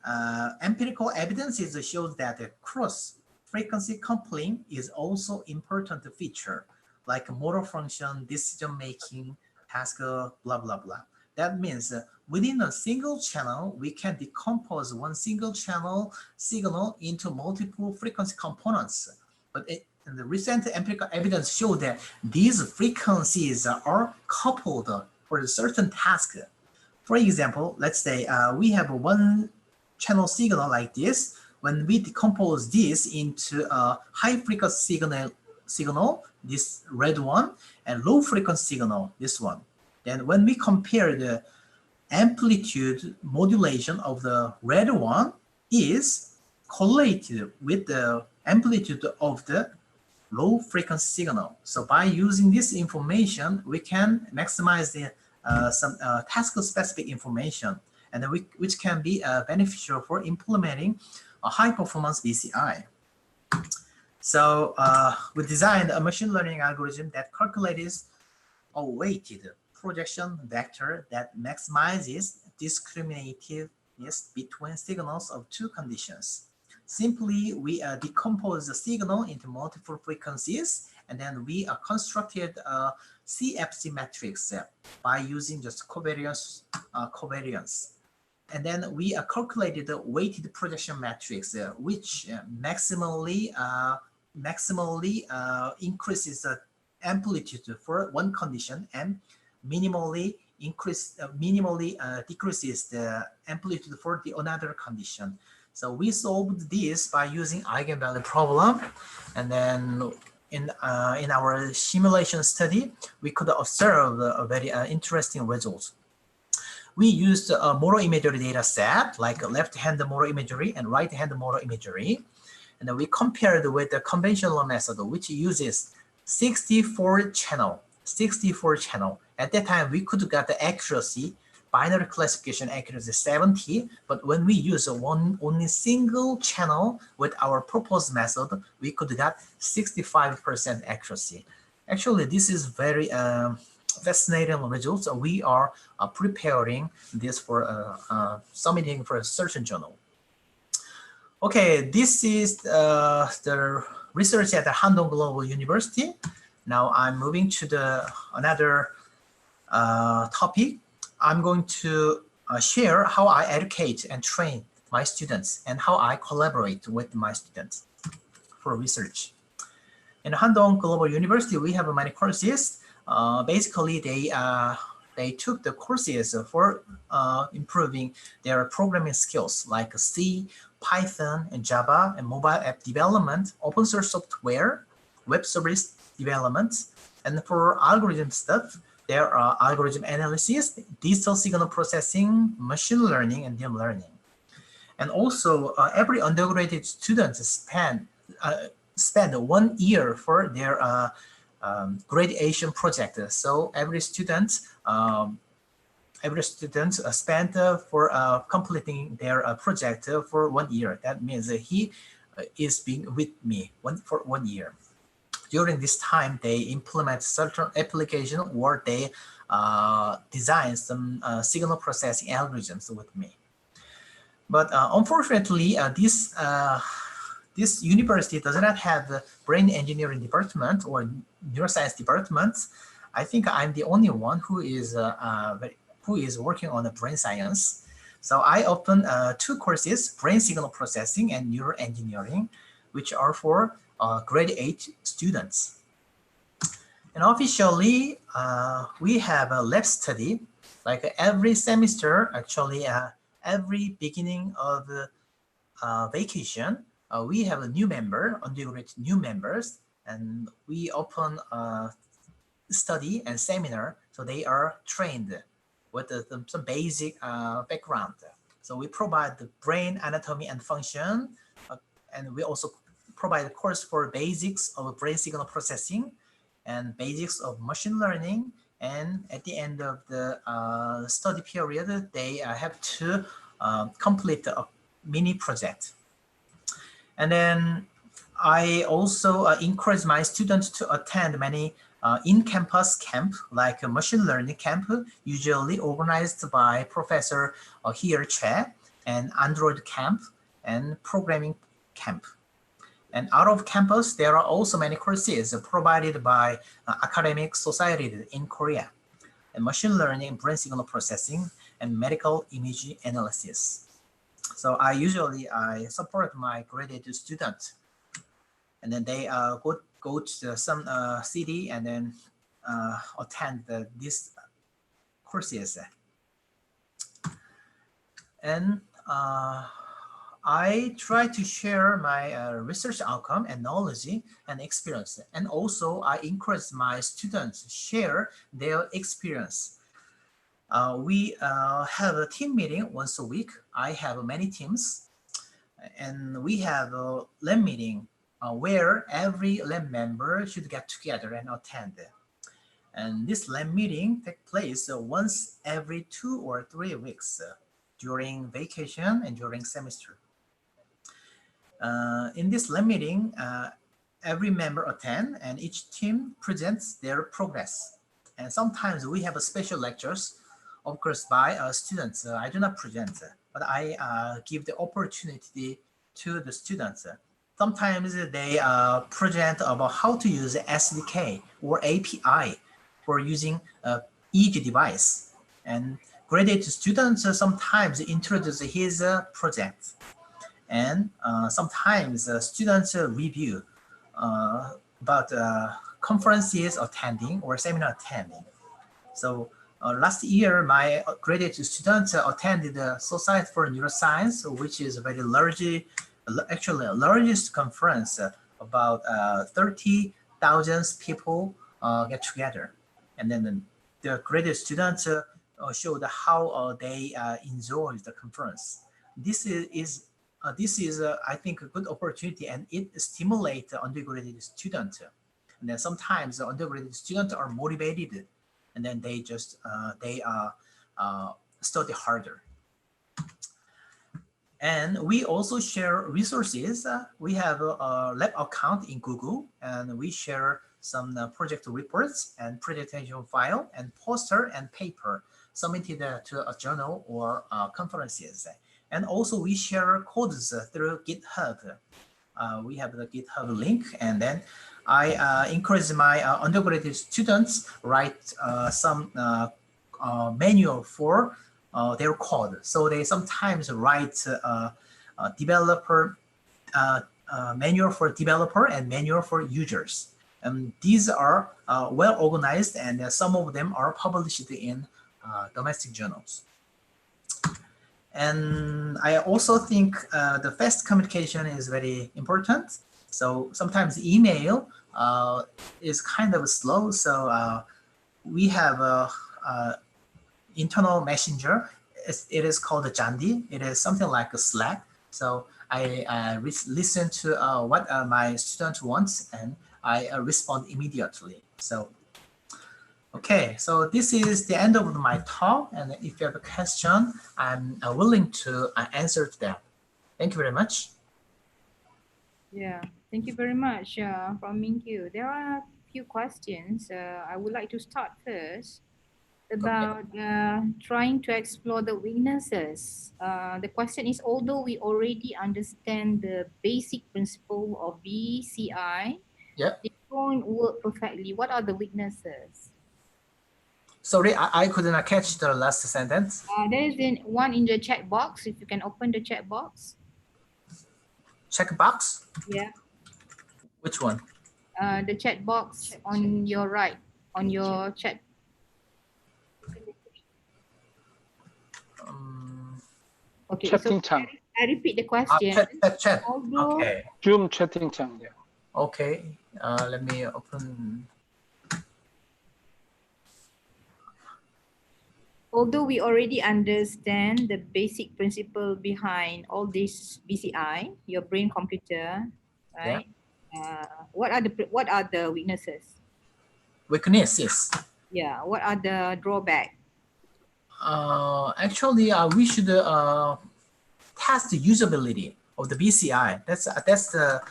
empirical evidences shows that cross-frequency coupling is also important feature, like motor function, decision-making, task, blah, blah, blah. That means within a single channel, we can decompose one single channel signal into multiple frequency components. But the recent empirical evidence show that these frequencies are coupled for a certain task. For example, let's say we have one channel signal like this. When we decompose this into a high frequency signal, this red one, and low frequency signal, this one. Then when we compare the amplitude modulation of the red one is correlated with the amplitude of the low frequency signal. So by using this information, we can maximize the some task-specific information, and which can be beneficial for implementing a high-performance BCI. So we designed a machine learning algorithm that calculates a weighted projection vector that maximizes discriminativeness between signals of two conditions. Simply, we decompose the signal into multiple frequencies, and then we constructed a CFC matrix by using just covariance. And then we calculated the weighted projection matrix, which maximally increases the amplitude for one condition and minimally decreases the amplitude for the another condition. So we solved this by using eigenvalue problem, and then in our simulation study, we could observe a very interesting result. We used a motor imagery data set, like left-hand motor imagery and right-hand motor imagery, and then we compared with the conventional method, which uses 64 channel. At that time, we could get the accuracy, binary classification accuracy 70, but when we use only single channel with our proposed method, we could get 65% accuracy. Actually, this is very fascinating results. We are preparing this for submitting for a certain journal. Okay, this is the research at the Handong Global University. Now I'm moving to another topic. I'm going to share how I educate and train my students and how I collaborate with my students for research. In Handong Global University, we have many courses. Basically, they took the courses for improving their programming skills like C, Python, and Java, and mobile app development, open source software, web service development, and for algorithm stuff, there are algorithm analysis, digital signal processing, machine learning, and deep learning. And also, every undergraduate student spend 1 year for their graduation project. So every student spent for completing their project for 1 year. That means that he is being with me for 1 year. During this time, they implement certain application or they design some signal processing algorithms with me. But unfortunately, this university does not have the brain engineering department or neuroscience department. I think I'm the only one who is working on the brain science. So I opened 2 courses, brain signal processing and neuroengineering, which are for grade 8 students. And officially, we have a lab study, like every semester, actually every beginning of the vacation, we have a new member, undergraduate new members, and we open a study and seminar, so they are trained with some basic background. So we provide the brain anatomy and function, and we also provide a course for basics of brain signal processing and basics of machine learning. And at the end of the study period, they have to complete a mini project. And then I also encourage my students to attend many in-campus camp, like a machine learning camp, usually organized by Professor here Che, and Android camp, and programming camp. And out of campus, there are also many courses provided by academic societies in Korea, and machine learning, brain signal processing, and medical image analysis. So I usually support my graduate students, and then they go to some city and then attend these courses. And I try to share my research outcome and knowledge and experience. And also I encourage my students share their experience. We have a team meeting once a week. I have many teams, and we have a lab meeting where every lab member should get together and attend. And this lab meeting takes place once every 2 or 3 weeks during vacation and during semester. In this lab meeting, every member attend and each team presents their progress. And sometimes we have a special lectures, of course, by students. I do not present, but I give the opportunity to the students. Sometimes they present about how to use SDK or API for using each device. And graduate students sometimes introduce his project. And sometimes students review about conferences attending or seminar attending. So last year, my graduate students attended the Society for Neuroscience, which is a very large, actually largest conference. About 30,000 people get together. And then the graduate students showed how they enjoy the conference. This is I think, a good opportunity, and it stimulates undergraduate students. And then sometimes the undergraduate students are motivated, and then they just study harder. And we also share resources. We have a lab account in Google, and we share some project reports and presentation file and poster and paper submitted to a journal or conferences. And also we share codes through GitHub. We have the GitHub link, and then I encourage my undergraduate students write some manual for their code. So they sometimes write developer manual for developer and manual for users. And these are well organized, and some of them are published in domestic journals. And I also think the fast communication is very important. So sometimes email is kind of slow. So we have a internal messenger. It is called a Jandi. It is something like a Slack. So I listen to what my student wants, and I respond immediately. So, okay, so this is the end of my talk. And if you have a question, I'm willing to answer to that. Thank you very much. Yeah, thank you very much from Minkyu. There are a few questions. I would like to start first about trying to explore the weaknesses. The question is, although we already understand the basic principle of BCI, they don't work perfectly. What are the weaknesses? Sorry, I couldn't catch the last sentence. There is one in the chat box. If you can open the chat box. Check box? Yeah. Which one? The chat box on your right, on your chat. Okay, chatting so 창. I repeat the question. Chat. Although, Okay. Zoom 채팅창. Yeah. Okay. Let me open. Although we already understand the basic principle behind all this BCI, your brain computer, right? Yeah. What are the weaknesses? Weaknesses. Yeah. What are the drawbacks? Actually, we should test the usability of the BCI. That's the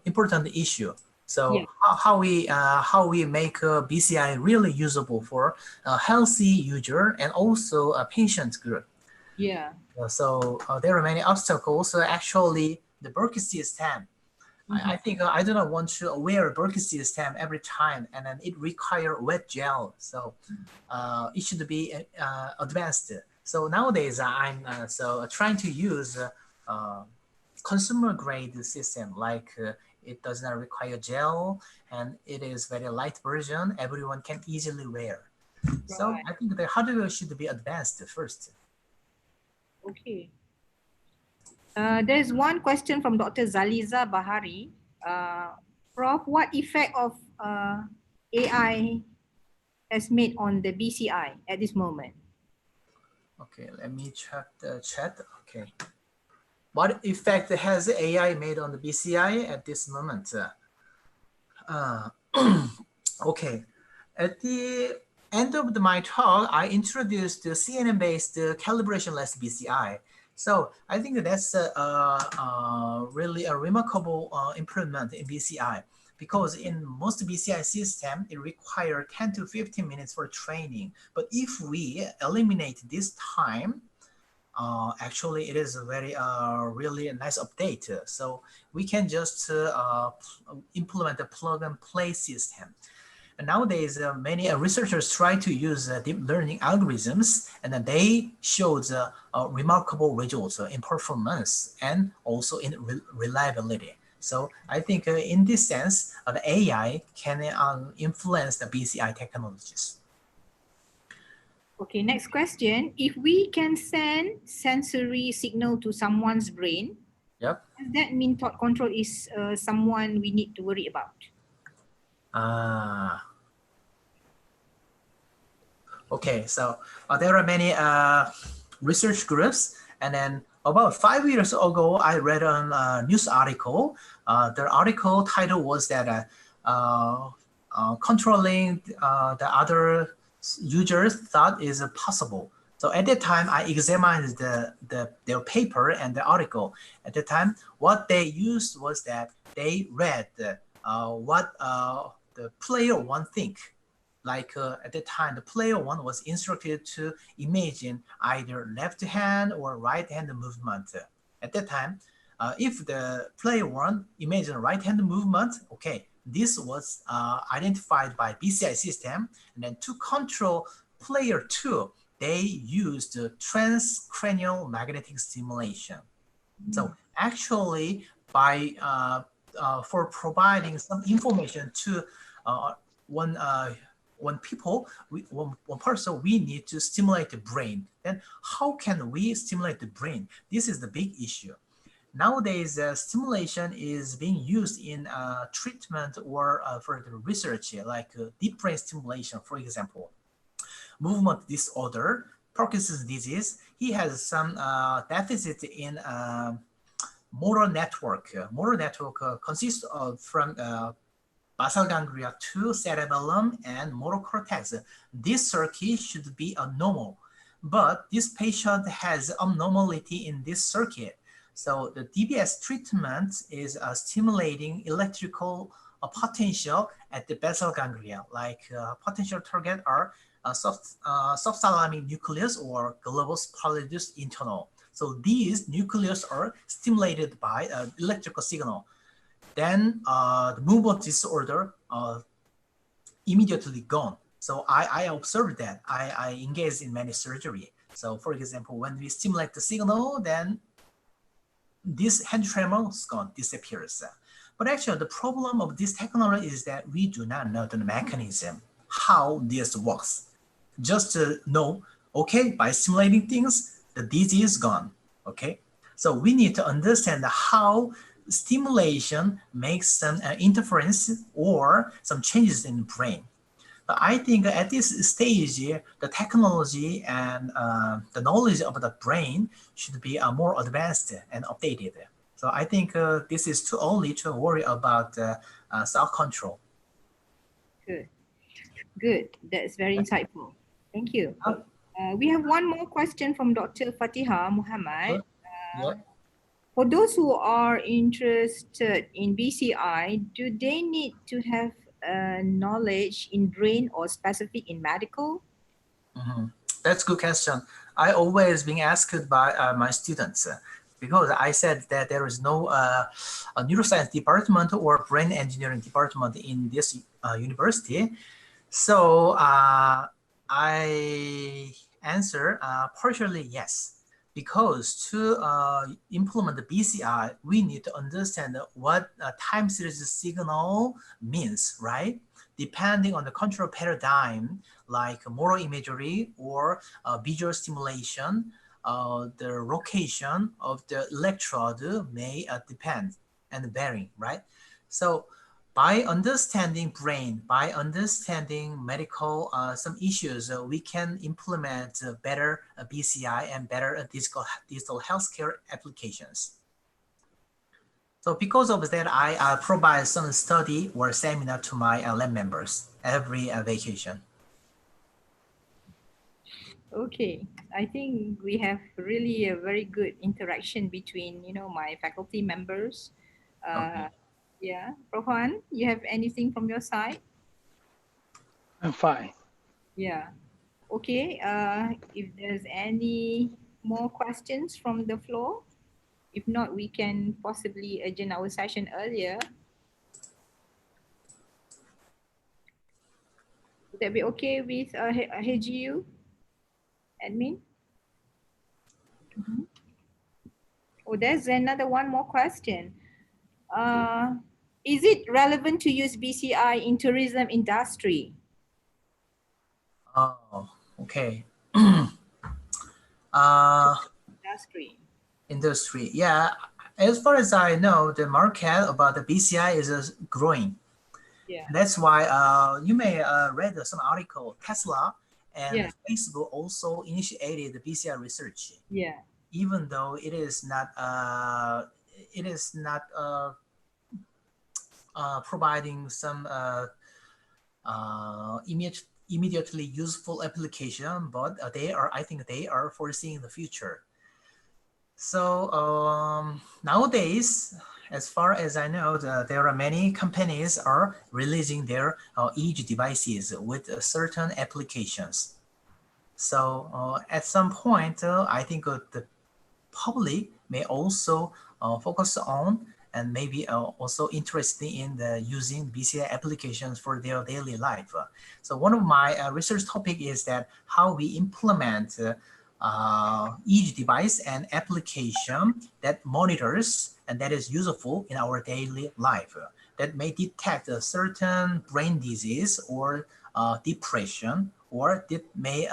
important issue. So Yeah. how we make BCI really usable for a healthy user and also a patient group. Yeah. So there are many obstacles. So actually, the Berkeley system, I think I do not want to wear a Berkeley system every time, and then it require wet gel. So it should be advanced. So nowadays, I'm trying to use consumer grade system, like it does not require gel, and it is very light version. Everyone can easily wear. So Right. I think the hardware should be advanced first. Okay. There's one question from Dr. Zaliza Bahari. Prof, what effect of AI has made on the BCI at this moment? Okay, let me check the chat. Okay. What effect has AI made on the BCI at this moment? Okay. At the end of my talk, I introduced the CNN-based calibration-less BCI. So I think that's really a remarkable improvement in BCI, because in most BCI system, it requires 10 to 15 minutes for training. But if we eliminate this time, actually it is a very really a nice update. So we can just implement a plug and play system. And nowadays, many researchers try to use deep learning algorithms, and they showed remarkable results in performance and also in reliability. So I think in this sense, the AI can influence the BCI technologies. Okay, next question. If we can send sensory signal to someone's brain, Yep. does that mean thought control is someone we need to worry about? Okay, so there are many research groups, and then about 5 years ago, I read a news article. The article title was that controlling the other users thought is possible. So at that time, I examined their paper and the article. At the time, what they used was that they read what the player one think. Like at the time, the player one was instructed to imagine either left hand or right hand movement. At that time, if the player one imagined right hand movement, okay, this was identified by BCI system. And then to control player two, they used transcranial magnetic stimulation. So actually, by for providing some information to one person, we need to stimulate the brain. Then how can we stimulate the brain? This is the big issue. Nowadays, stimulation is being used in treatment or for the research, like deep brain stimulation, for example. Movement disorder, Parkinson's disease, he has some deficit in motor network. Motor network consists of from basal ganglia to cerebellum and motor cortex. This circuit should be normal, but this patient has abnormality in this circuit. So the DBS treatment is stimulating electrical potential at the basal ganglia, like potential target are subthalamic nucleus or globus pallidus internal. So these nucleus are stimulated by electrical signal. Then the movement disorder immediately gone. So I observed that. I engaged in many surgery. So for example, when we stimulate the signal, then this hand tremor is gone, disappears. But actually the problem of this technology is that we do not know the mechanism, how this works. Just to know, okay, by stimulating things, the disease is gone, okay? So we need to understand how stimulation makes some interference or some changes in the brain. But I think at this stage, the technology and the knowledge of the brain should be more advanced and updated. So I think this is too early to worry about self-control. Good. Good. That's very insightful. Thank you. We have one more question from Dr. Fatiha Muhammad. Yeah. For those who are interested in BCI, do they need to have knowledge in brain or specific in medical? That's a good question. I always being asked by my students because I said that there is no a neuroscience department or brain engineering department in this university. So I answer partially yes, because to implement the BCI, we need to understand what time series signal means, right? Depending on the control paradigm, like moral imagery or visual stimulation, the location of the electrode may depend and vary, right? So by understanding brain, by understanding medical some issues, we can implement better BCI and better digital healthcare applications. So because of that, I provide some study or seminar to my lab members every vacation. Okay, I think we have really a very good interaction between, my faculty members. Okay. Yeah, Prof. Juan, you have anything from your side? I'm fine. Yeah. Okay. If there's any more questions from the floor, if not, we can possibly adjourn our session earlier. Would that be okay with HGU admin? Oh, there's another one more question. Is it relevant to use BCI in tourism industry? Oh, okay. Industry, yeah. As far as I know, the market about the BCI is growing. Yeah. That's why you may read some article. Tesla and Yeah. Facebook also initiated the BCI research. Yeah. Even though it is not providing some immediately useful application, but I think they are foreseeing the future. So nowadays, as far as I know, there are many companies are releasing their edge devices with certain applications. So at some point, I think the public may also focus on and maybe also interested in using BCI applications for their daily life. So one of my research topic is that how we implement each device and application that monitors and that is useful in our daily life that may detect a certain brain disease or depression, or that may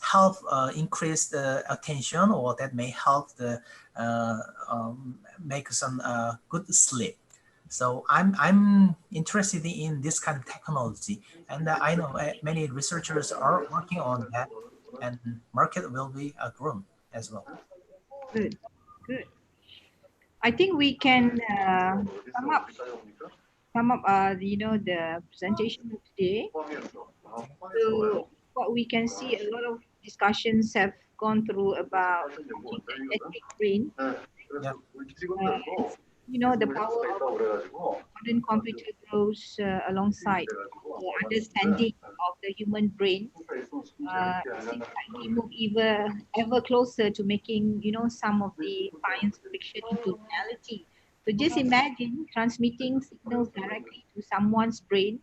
help increase the attention, or that may help the make some good sleep. So I'm interested in this kind of technology, and I know many researchers are working on that, and market will be grown as well. Good. Good. I think we can sum up the presentation of today. So what we can see, a lot of discussions have gone through about launching the electric brain. Yeah. The power of modern computer grows alongside our understanding of the human brain. It seems like we move ever closer to making, some of the science fiction into reality. So just imagine transmitting signals directly to someone's brain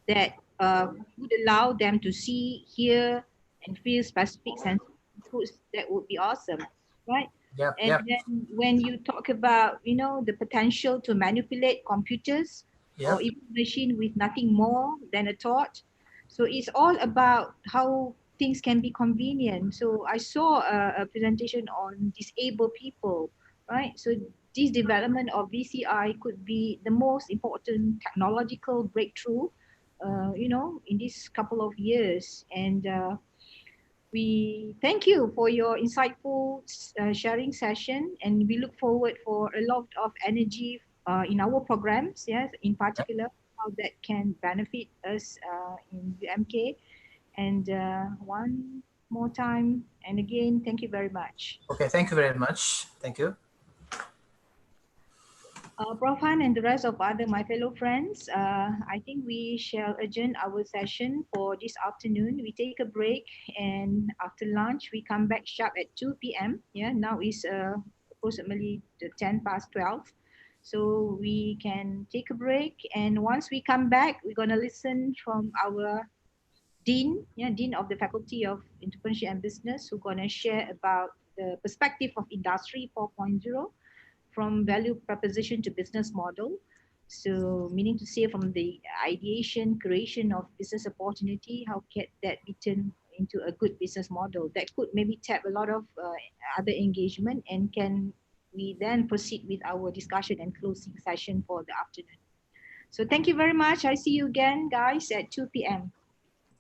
that would allow them to see, hear, and feel specific sensory inputs. That would be awesome, right? Yep, And yep, then when you talk about, the potential to manipulate computers yep. or even machine with nothing more than a thought. So it's all about how things can be convenient. So I saw a presentation on disabled people, right? So this development of BCI could be the most important technological breakthrough, in this couple of years. And we thank you for your insightful sharing session, and we look forward for a lot of energy in our programs, yes, in particular, how that can benefit us in UMK. And one more time, and again, thank you very much. Okay, thank you very much. Thank you. Prof. Han and the rest of my fellow friends, I think we shall adjourn our session for this afternoon. We take a break, and after lunch, we come back sharp at 2 p.m. Yeah, now is approximately the 10 past 12. So we can take a break, and once we come back, we're going to listen from our Dean, Dean of the Faculty of Entrepreneurship and Business, who's going to share about the perspective of Industry 4.0 from value proposition to business model. So meaning to say from the ideation, creation of business opportunity, how can that be turned into a good business model that could maybe tap a lot of other engagement, and can we then proceed with our discussion and closing session for the afternoon. So thank you very much. I see you again, guys, at 2 p.m.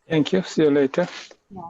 Thank you. See you later. Yeah.